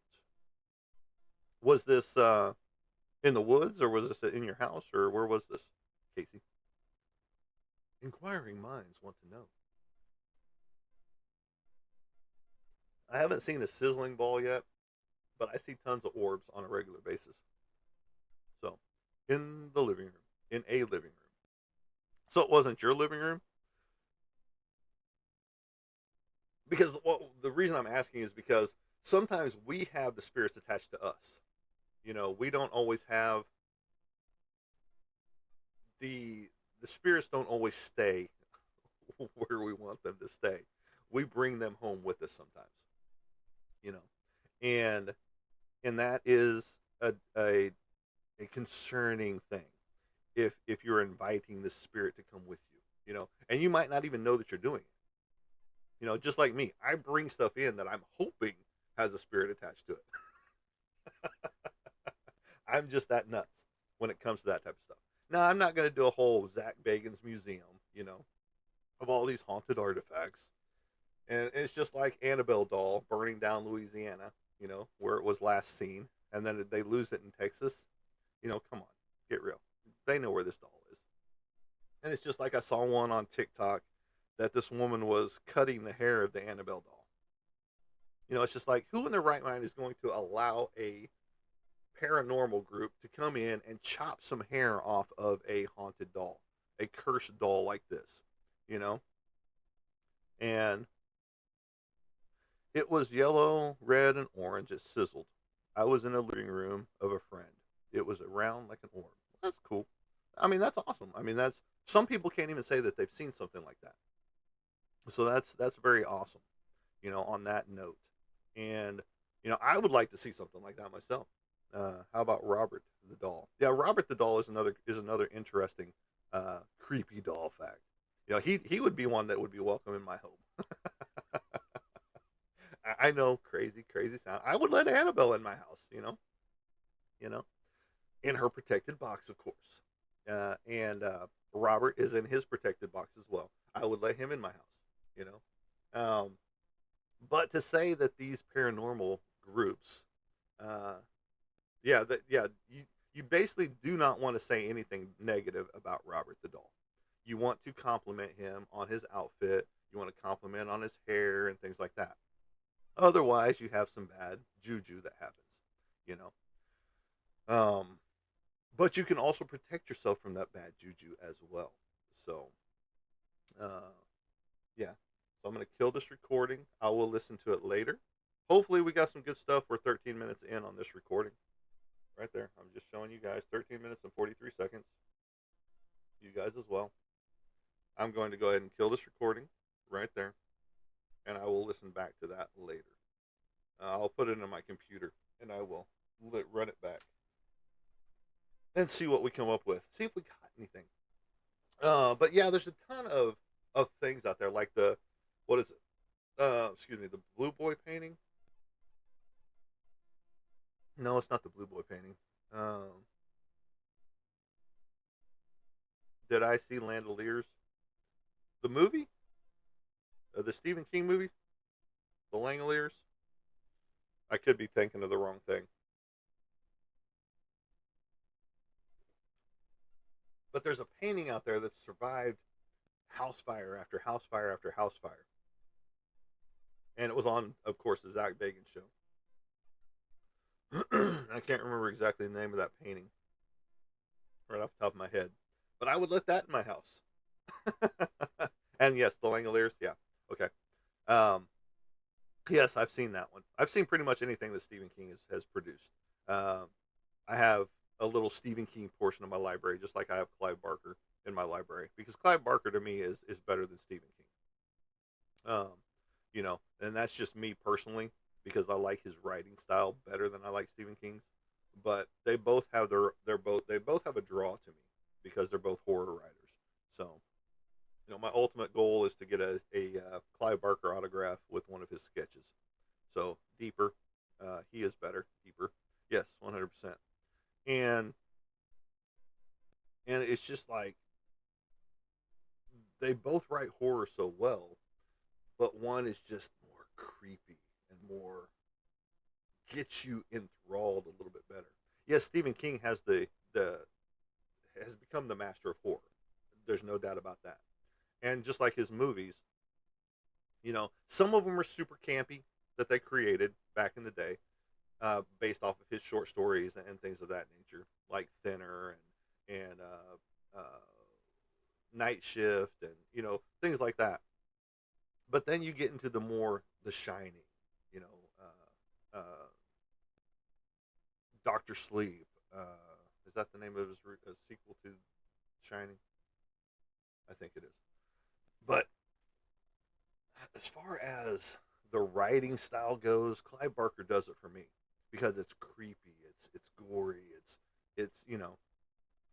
Was this in the woods, or was this in your house, or where was this, Casey? Inquiring minds want to know. I haven't seen a sizzling ball yet, but I see tons of orbs on a regular basis. So, in the living room, in a living room. So it wasn't your living room? Because well, the reason I'm asking is because sometimes we have the spirits attached to us. You know, we don't always have the the spirits don't always stay where we want them to stay. We bring them home with us sometimes, you know, and that is a concerning thing if you're inviting the spirit to come with you, you know, and you might not even know that you're doing it. You know, just like me, I bring stuff in that I'm hoping has a spirit attached to it. I'm just that nuts when it comes to that type of stuff. Now, I'm not going to do a whole Zach Bagans museum, you know, of all these haunted artifacts. And it's just like Annabelle doll burning down Louisiana, you know, where it was last seen, and then they lose it in Texas. You know, come on, get real. They know where this doll is. And it's just like I saw one on TikTok that this woman was cutting the hair of the Annabelle doll. You know, it's just like who in their right mind is going to allow a paranormal group to come in and chop some hair off of a haunted doll, a cursed doll like this, you know? And it was yellow, red, and orange. It sizzled. I was in a living room of a friend. It was round like an orb. That's cool. I mean, that's awesome. I mean, that's some people can't even say that they've seen something like that. So that's very awesome. You know, on that note, and you know, I would like to see something like that myself. How about Robert the doll? Yeah, Robert the doll is another interesting, creepy doll fact. You know, he would be one that would be welcome in my home. I know, crazy sound. I would let Annabelle in my house. You know, in her protected box, of course. And Robert is in his protected box as well. I would let him in my house. You know, but to say that these paranormal groups, uh, you basically do not want to say anything negative about Robert the doll. You want to compliment him on his outfit. You want to compliment on his hair and things like that. Otherwise, you have some bad juju that happens. You know, but you can also protect yourself from that bad juju as well. So, uh, yeah. So I'm gonna kill this recording. I will listen to it later. Hopefully, we got some good stuff. We're 13 minutes in on this recording. Right there. I'm just showing you guys 13 minutes and 43 seconds. You guys as well. I'm going to go ahead and kill this recording right there, and I will listen back to that later. I'll put it in my computer, and I will run it back and see what we come up with. See if we got anything. But yeah, there's a ton of things out there, like the what is it? Excuse me, the Blue Boy painting. No, it's not the Blue Boy painting. Um, did I see Landoliers? The movie, the Stephen King movie, The Langoliers. I could be thinking of the wrong thing. But there's a painting out there that survived house fire after house fire after house fire. And it was on, of course, the Zach Bagans show. I can't remember exactly the name of that painting right off the top of my head. But I would let that in my house. And yes, the Langoliers, yeah. Okay. Um, yes, I've seen that one. I've seen pretty much anything that Stephen King has produced. Um, I have a little Stephen King portion of my library, just like I have Clive Barker in my library, because Clive Barker to me is better than Stephen King. Um, And that's just me personally because I like his writing style better than I like Stephen King's. But they both have they both have a draw to me because they're both horror writers. So my ultimate goal is to get a Clive Barker autograph with one of his sketches. So deeper, he is better. Deeper, yes, 100%. And it's just like they both write horror so well, but one is just more creepy and more gets you enthralled a little bit better. Yes, Stephen King the has become the master of horror. There's no doubt about that. And just like his movies, some of them are super campy that they created back in the day, based off of his short stories and things of that nature, like Thinner and Night Shift and things like that. But then you get into The Shining, you know, Doctor Sleep. Is that the name of his sequel to Shining? I think it is. But as far as the writing style goes, Clive Barker does it for me because it's creepy, it's gory, it's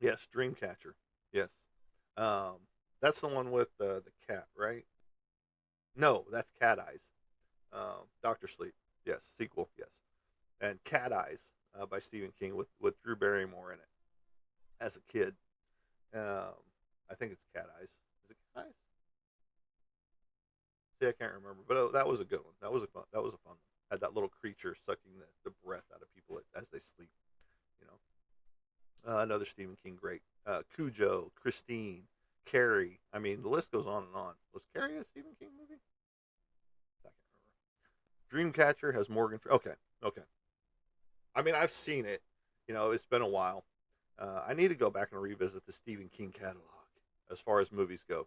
yes, Dreamcatcher, yes, um, that's the one with the cat, right? No, that's Cat Eyes. Doctor Sleep, yes, sequel, yes, and Cat Eyes by Stephen King with Drew Barrymore in it as a kid. Um, I think it's Cat Eyes. Is it Cat Eyes? See, I can't remember, but that was a good one. That was a fun one. Had that little creature sucking the breath out of people as they sleep. You Another Stephen King great. Cujo, Christine, Carrie. I mean, the list goes on and on. Was Carrie a Stephen King movie? I can't remember. Dreamcatcher has Morgan. Okay, okay. I mean, I've seen it. It's been a while. I need to go back and revisit the Stephen King catalog as far as movies go,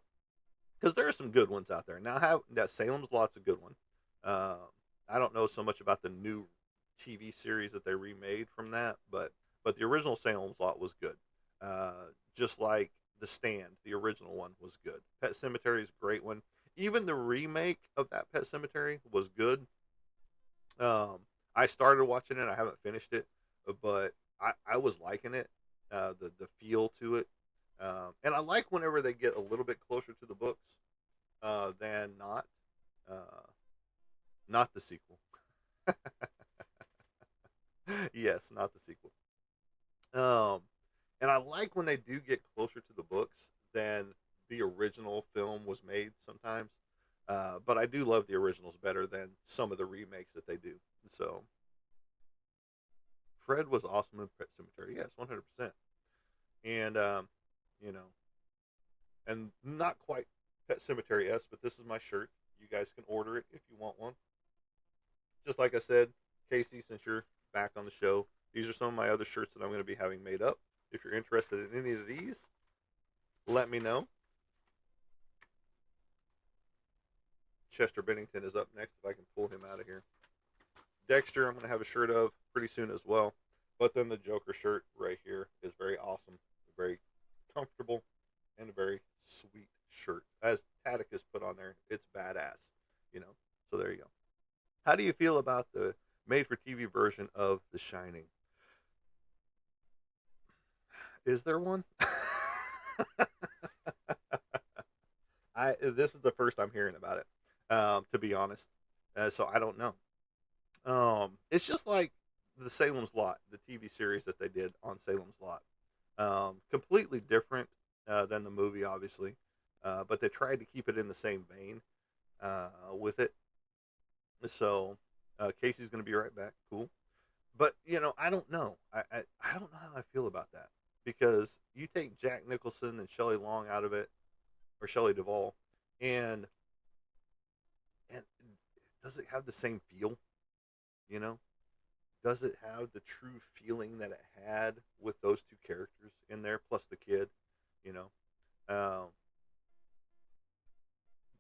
because there are some good ones out there. Now, that Salem's Lot's a good one. Uh, I don't know so much about the new TV series that they remade from that, but the original Salem's Lot was good. Just like The Stand, the original one was good. Pet Cemetery is a great one. Even the remake of that Pet Cemetery was good. Um, I started watching it. I haven't finished it, but I was liking it. The feel to it, and I like whenever they get a little bit closer to the books than not. Uh, Not the sequel. Yes, not the sequel. Um, and I like when they do get closer to the books than the original film was made sometimes. But I do love the originals better than some of the remakes that they do. So Fred was awesome in Pet Cemetery. Yes, 100%. And you know, and not quite Pet Cemetery S, but this is my shirt. You guys can order it if you want one. Just like I said, Casey, since you're back on the show, these are some of my other shirts that I'm going to be having made up. If you're interested in any of these, let me know. Chester Bennington is up next if I can pull him out of here. Dexter, I'm going to have a shirt of pretty soon as well. But then the Joker shirt right here is very awesome, very comfortable, and a very sweet shirt. As Atticus put on there, it's badass, you know. So there you go. How do you feel about the made-for-TV version of The Shining? Is there one? This is the first I'm hearing about it, to be honest. So I don't know. It's just like the Salem's Lot, the TV series that they did on Salem's Lot. Completely different than the movie, obviously, but they tried to keep it in the same vein with it. So Casey's going to be right back. Cool. But I don't know. I don't know how I feel about that because you take Jack Nicholson and Shelley Long out of it, or Shelley Duvall, and does it have the same feel? You know, does it have the true feeling that it had with those two characters in there plus the kid? You know, um,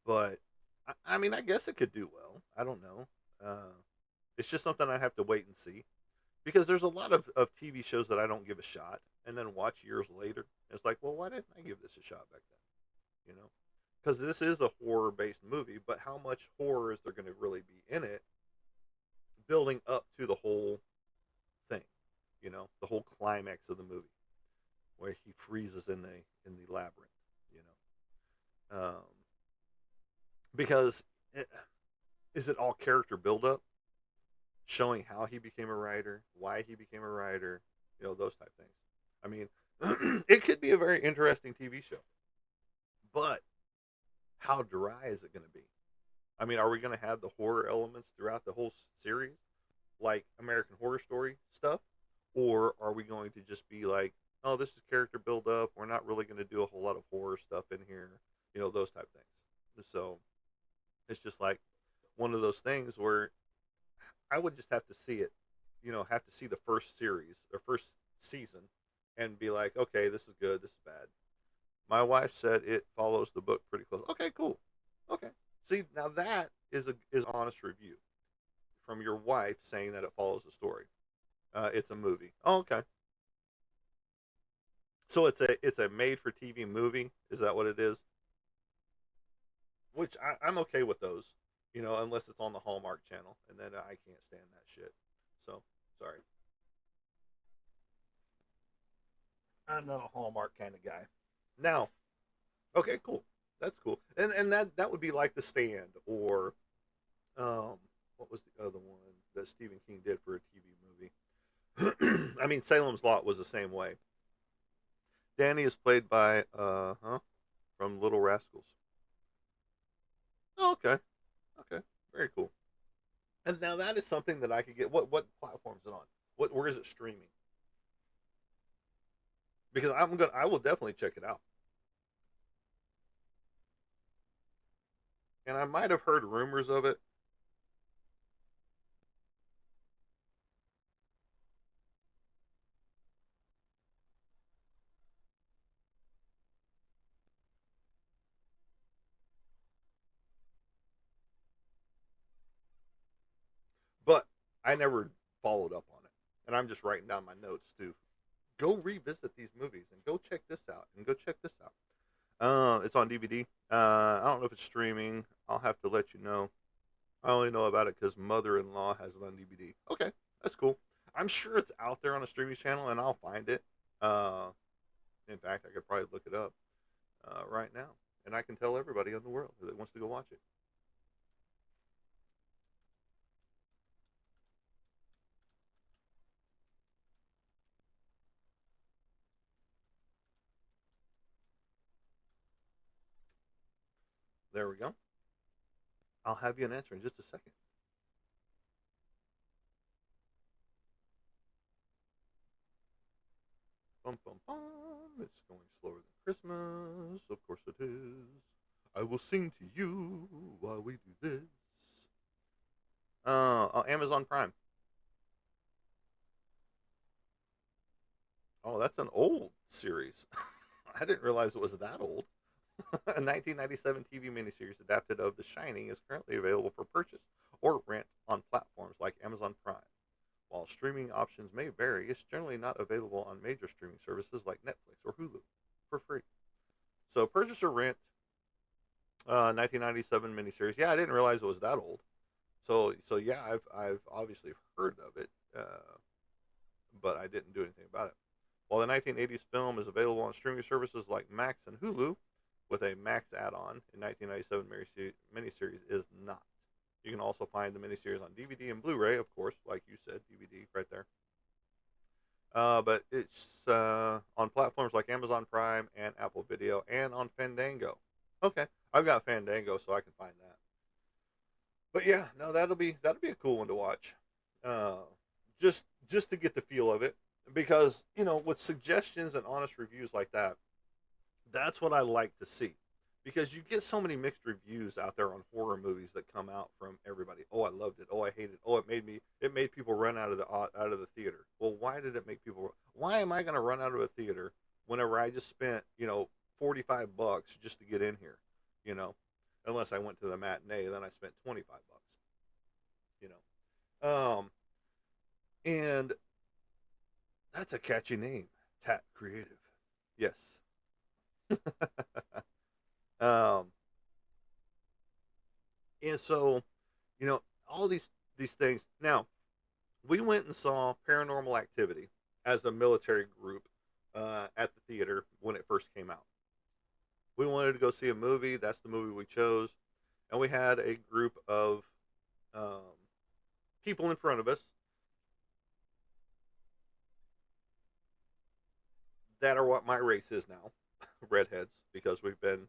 but I mean, I guess it could do well. I don't know. It's just something I have to wait and see because there's a lot of TV shows that I don't give a shot and then watch years later. It's like, well, why didn't I give this a shot back then? You know. because this is a horror based movie, but how much horror is there going to really be in it, building up to the whole thing, the whole climax of the movie where he freezes in the labyrinth, you because it, is it all character buildup, showing how he became a writer, why he became a writer, those type things. I mean, it could be a very interesting TV show, but how dry is it going to be? I mean, are we going to have the horror elements throughout the whole series, like American Horror Story stuff, or are we going to just be like, oh, this is character build up? We're not really going to do a whole lot of horror stuff in here, those type things. So it's just like one of those things where I would just have to see it, have to see the first series or first season, and be like, okay, this is good, this is bad. My wife said it follows the book pretty close. Okay, cool. Okay. See, now that is honest review from your wife saying that it follows the story. It's a movie. Oh, okay. So it's a made for TV movie. Is that what it is? Which I'm okay with those, unless it's on the Hallmark channel, and then I can't stand that shit. So sorry, I'm not a Hallmark kind of guy. Now, okay, cool. That's cool. And that would be like The Stand, or um what was the other one that Stephen King did for a TV movie? I mean, Salem's Lot was the same way. Danny is played by from Little Rascals. Oh, okay. Okay. Very cool. And now that is something that I could get. What platform is it on? Where is it streaming? Because I will definitely check it out. And I might have heard rumors of it, but I never followed up on it. And I'm just writing down my notes to go revisit these movies and go check this out and go check this out. It's on DVD. I don't know if it's streaming. I'll have to let you know. I only know about it because mother-in-law has it on DVD. Okay, that's cool. I'm sure it's out there on a streaming channel, and I'll find it. Uh, in fact, I could probably look it up right now, and I can tell everybody in the world that wants to go watch it. There we go. I'll have you an answer in just a second. Bum bum bum. It's going slower than Christmas. Of course it is. I will sing to you while we do this. Amazon Prime. Oh, that's an old series. I didn't realize it was that old. A 1997 TV miniseries adapted of The Shining is currently available for purchase or rent on platforms like Amazon Prime. While streaming options may vary, it's generally not available on major streaming services like Netflix or Hulu for free. So purchase or rent, 1997 miniseries. Yeah, I didn't realize it was that old. So yeah, I've obviously heard of it, but I didn't do anything about it. While the 1980s film is available on streaming services like Max and Hulu, with a Max add-on, in 1997 miniseries is not. You can also find the miniseries on DVD and Blu-ray, of course, like you said, DVD right there. But it's on platforms like Amazon Prime and Apple Video, and on Fandango. Okay, I've got Fandango, so I can find that. But yeah, no, that'll be a cool one to watch. Uh, just to get the feel of it, because with suggestions and honest reviews like that, that's what I like to see. Because you get so many mixed reviews out there on horror movies that come out from everybody. Oh, I loved it. Oh, I hated it. Oh, it made people run out of the theater. Well, why did it make people? Why am I going to run out of a theater whenever I just spent $45 just to get in here? You know, unless I went to the matinee, then I spent $25. You and that's a catchy name, Tat Creative. Yes. um, And so, you know, all these things. Now, we went and saw Paranormal Activity as a military group at the theater when it first came out. We wanted to go see a movie. That's the movie we chose, and we had a group of um, people in front of us that are what my race is now, redheads, because we've been,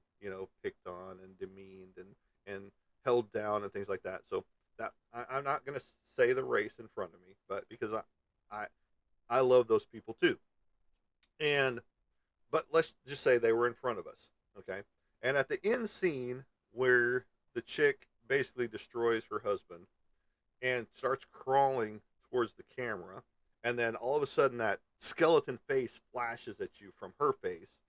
picked on and demeaned and held down and things like that. So that I'm not going to say the race in front of me, but because I I love those people too. And but let's just say they were in front of us, okay? And at the end scene where the chick basically destroys her husband and starts crawling towards the camera, and then all of a sudden that skeleton face flashes at you from her face.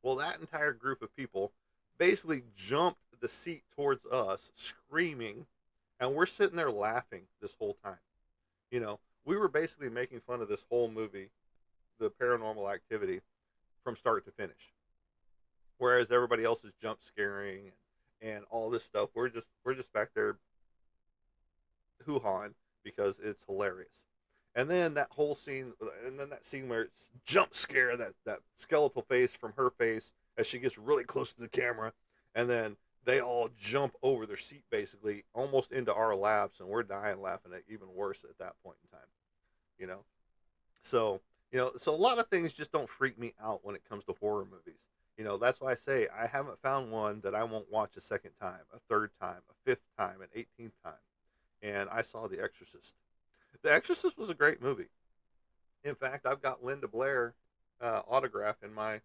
Well, that entire group of people basically jumped the seat towards us, screaming, and we're sitting there laughing this whole time. We were basically making fun of this whole movie, the Paranormal Activity, from start to finish. Whereas everybody else is jump scaring and all this stuff, we're just back there hoo hawing because it's hilarious. And then that whole scene, and then that scene where it's jump scare, that skeletal face from her face as she gets really close to the camera, and then they all jump over their seat basically almost into our laps, and we're dying laughing at even worse at that point in time. You know, so a lot of things just don't freak me out when it comes to horror movies. That's why I say I haven't found one that I won't watch a second time, a third time, a fifth time, an 18th time. And I saw The Exorcist. The Exorcist was a great movie. In fact, I've got Linda Blair autograph in my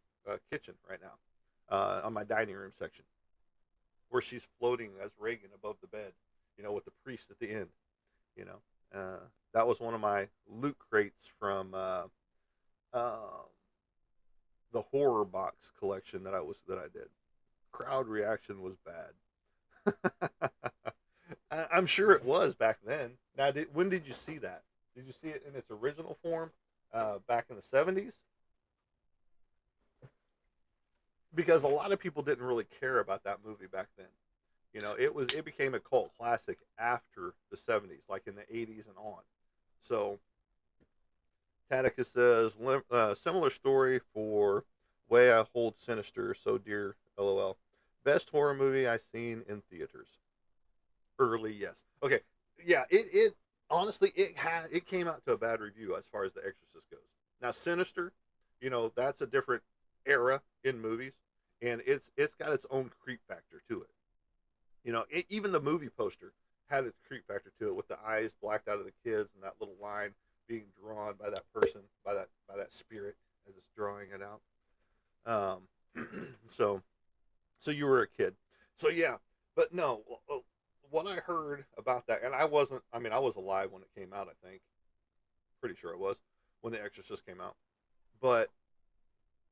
kitchen right now, on my dining room section, where she's floating as Reagan above the bed, with the priest at the end. You know, that was one of my loot crates from uh, the horror box collection that I did. Crowd reaction was bad. I'm sure it was back then. Now, when did you see that? Did you see it in its original form back in the 70s? Because a lot of people didn't really care about that movie back then. It became a cult classic after the 70s, like in the 80s and on. So Tatica says similar story for Way I Hold Sinister so dear. LOL. Best horror movie I've seen in theaters. Early, yes. Okay, yeah. It honestly it came out to a bad review as far as The Exorcist goes. Now, Sinister, that's a different era in movies, and it's got its own creep factor to it. Even the movie poster had its creep factor to it with the eyes blacked out of the kids and that little line being drawn by that person, by that spirit as it's drawing it out. So you were a kid, so yeah, but no. What I heard about that, and I wasn't. I mean, I was alive when it came out. I think, pretty sure it was when The Exorcist came out. But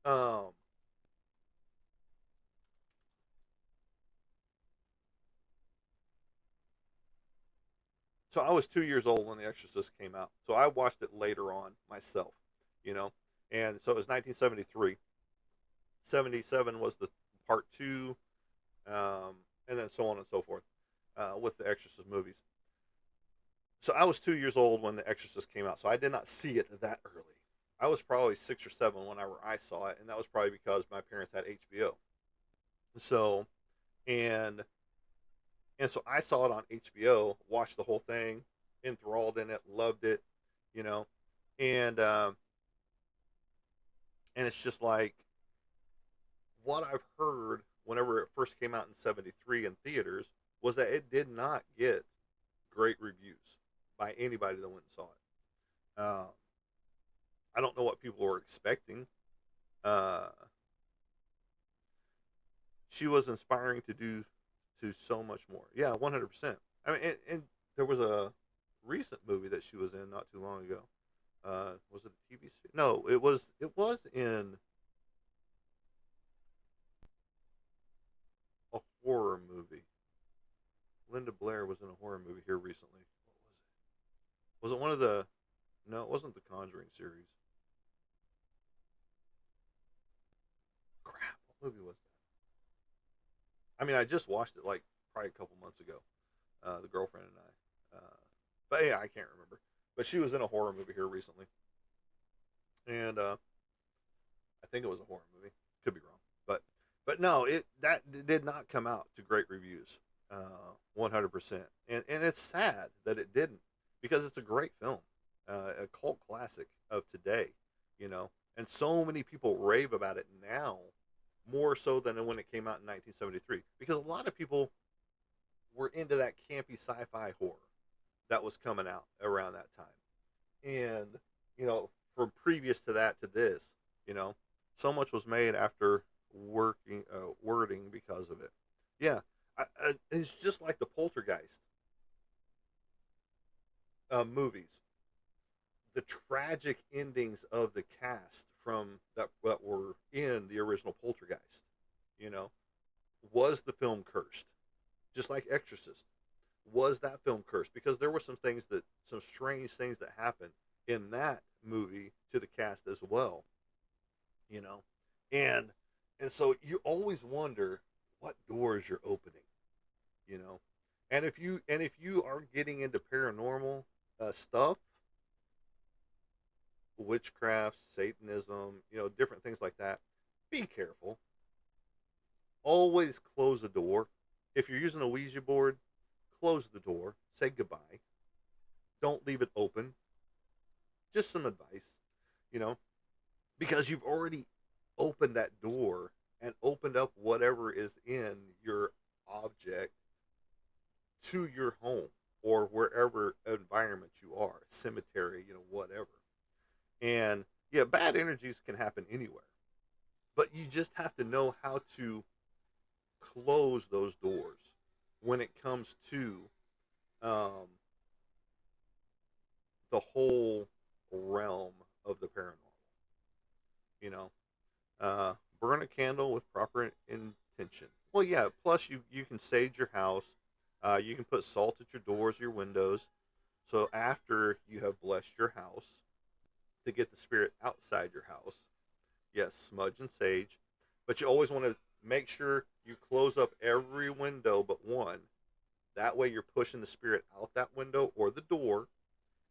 um, so I was 2 years old when The Exorcist came out. So I watched it later on myself, you know, and so it was 1973. 77 was the part two, and then so on and so forth with the Exorcist movies. So I was 2 years old when The Exorcist came out, so I did not see it that early. I was probably 6 or 7 whenever I saw it, and that was probably because my parents had HBO. So and and so I saw it on HBO, watched the whole thing, enthralled in it, loved it, you know, and and it's just like what I've heard whenever it first came out in '73 in theaters was that it did not get great reviews by anybody that went and saw it. I don't know what people were expecting. Uh, she was inspiring to so much more. Yeah, 100%. I mean, and there was a recent movie that she was in not too long ago. Was it a TV series? No, it was in a horror movie. Linda Blair was in a horror movie here recently. What was it? Was it one of the? No, it wasn't the Conjuring series. Crap, what movie was that? I mean, I just watched it like probably a couple months ago. The girlfriend and I. But yeah, I can't remember. But she was in a horror movie here recently, and I think it was a horror movie. Could be wrong, but no, it that did not come out to great reviews. 100%, and it's sad that it didn't because it's a great film, a cult classic of today, you know, and so many people rave about it now more so than when it came out in 1973 because a lot of people were into that campy sci-fi horror that was coming out around that time. And, you know, from previous to that to this, you know, so much was made after wording because of it. Yeah, it's just like the Poltergeist movies. The tragic endings of the cast from that were in the original Poltergeist, you know, was the film cursed? Just like Exorcist, was that film cursed? Because there were some strange things that happened in that movie to the cast as well, you know, and so you always wonder what doors you're opening, you know, and if you are getting into paranormal stuff, witchcraft, Satanism, you know, different things like that, be careful. Always close the door. If you're using a Ouija board, close the door, say goodbye. Don't leave it open. Just some advice, you know, because you've already opened that door and opened up whatever is in your object to your home or wherever environment you are, cemetery, you know, whatever. And yeah, bad energies can happen anywhere, but you just have to know how to close those doors when it comes to um, the whole realm of the paranormal. You know, burn a candle with proper intention. Well, yeah. Plus, you can sage your house. You can put salt at your doors, your windows. So after you have blessed your house to get the spirit outside your house, yes, smudge and sage. But you always want to make sure you close up every window but one. That way, you're pushing the spirit out that window or the door.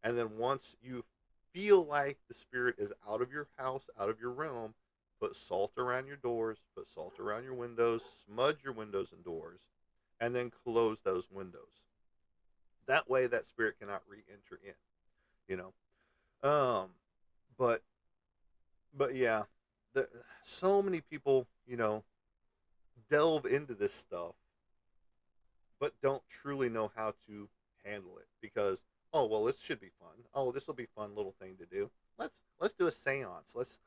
And then once you feel like the spirit is out of your house, out of your realm, put salt around your doors, put salt around your windows, smudge your windows and doors, and then close those windows. That way, that spirit cannot re-enter in. You know, but yeah, the, so many people, you know, delve into this stuff, but don't truly know how to handle it because oh well, this should be fun. Oh, this will be a fun little thing to do. Let's do a séance. Let's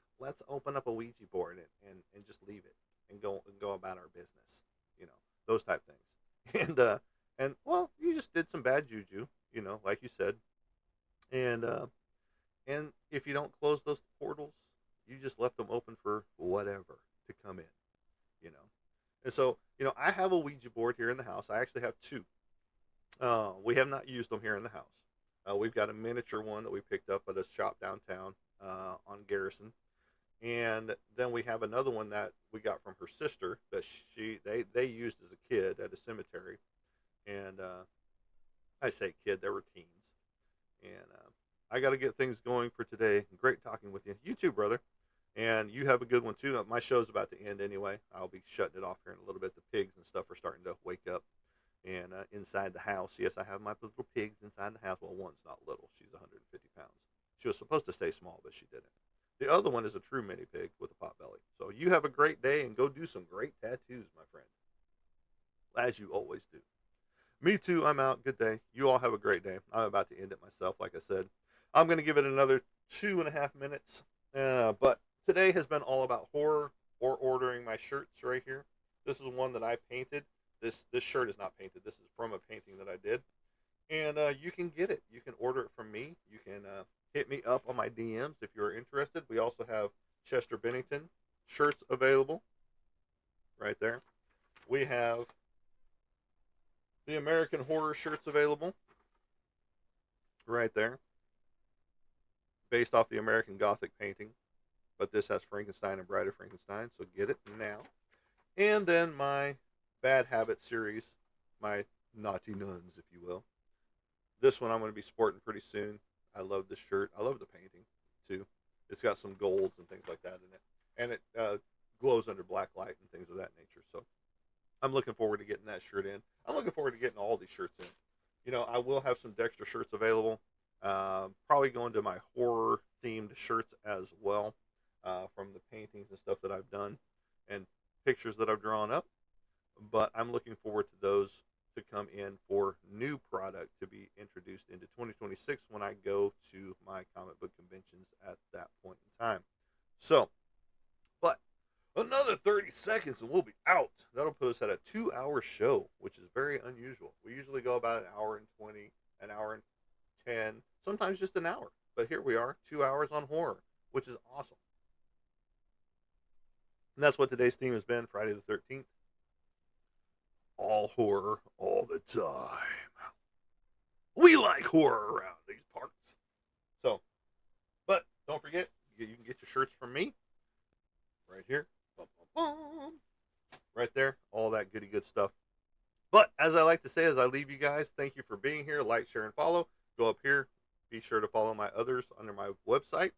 open up a Ouija board and just leave it and go about our business. You know, those type things. And well, you just did some bad juju. You know, like you said, and and if you don't close those portals, you just left them open for whatever to come in. You know, and so you know, I have a Ouija board here in the house. I actually have two. We have not used them here in the house. We've got a miniature one that we picked up at a shop downtown on Garrison, and then we have another one that we got from her sister that they used as a kid at a cemetery, and I say kid, they were teens, and I got to get things going for today. Great talking with you. You too, brother, and you have a good one too. My show's about to end anyway. I'll be shutting it off here in a little bit. The pigs and stuff are starting to wake up. And inside the house, yes, I have my little pigs inside the house. Well, one's not little. She's 150 pounds. She was supposed to stay small, but she didn't. The other one is a true mini pig with a pot belly. So you have a great day and go do some great tattoos, my friend. As you always do. Me too. I'm out. Good day. You all have a great day. I'm about to end it myself, like I said. I'm going to give it another 2.5 minutes. But today has been all about horror or ordering my shirts right here. This is one that I painted. This shirt is not painted. This is from a painting that I did, and you can get it. You can order it from me. You can hit me up on my DMs if you're interested. We also have Chester Bennington shirts available right there. We have the American Horror shirts available right there, based off the American Gothic painting. But this has Frankenstein and Bride of Frankenstein, so get it now. And then my Bad Habit series my naughty nuns, if you will. This one I'm going to be sporting pretty soon. I love this shirt. I love the painting too. It's got some golds and things like that in it, and it glows under black light and things of that nature. So I'm looking forward to getting that shirt in. I'm looking forward to getting all these shirts in. You know, I will have some Dexter shirts available. Probably going to my horror themed shirts as well, from the paintings and stuff that I've done and pictures that I've drawn up. But I'm looking forward to those to come in for new product to be introduced into 2026 when I go to my comic book conventions at that point in time. So, but another 30 seconds and we'll be out. That'll put us at a 2 hour show, which is very unusual. We usually go about an hour and 20, an hour and 10, sometimes just an hour. But here we are, 2 hours on horror, which is awesome. And that's what today's theme has been, Friday the 13th. All horror, all the time. We like horror around these parts. So, but don't forget, you can get your shirts from me right here. Bum, bum, bum. Right there. All that goody good stuff. But as I like to say, as I leave you guys, thank you for being here. Like, share, and follow. Go up here. Be sure to follow my others under my website.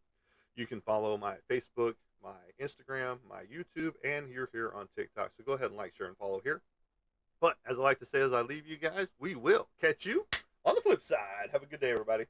You can follow my Facebook, my Instagram, my YouTube, and you're here on TikTok. So go ahead and like, share, and follow here. But as I like to say, as I leave you guys, we will catch you on the flip side. Have a good day, everybody.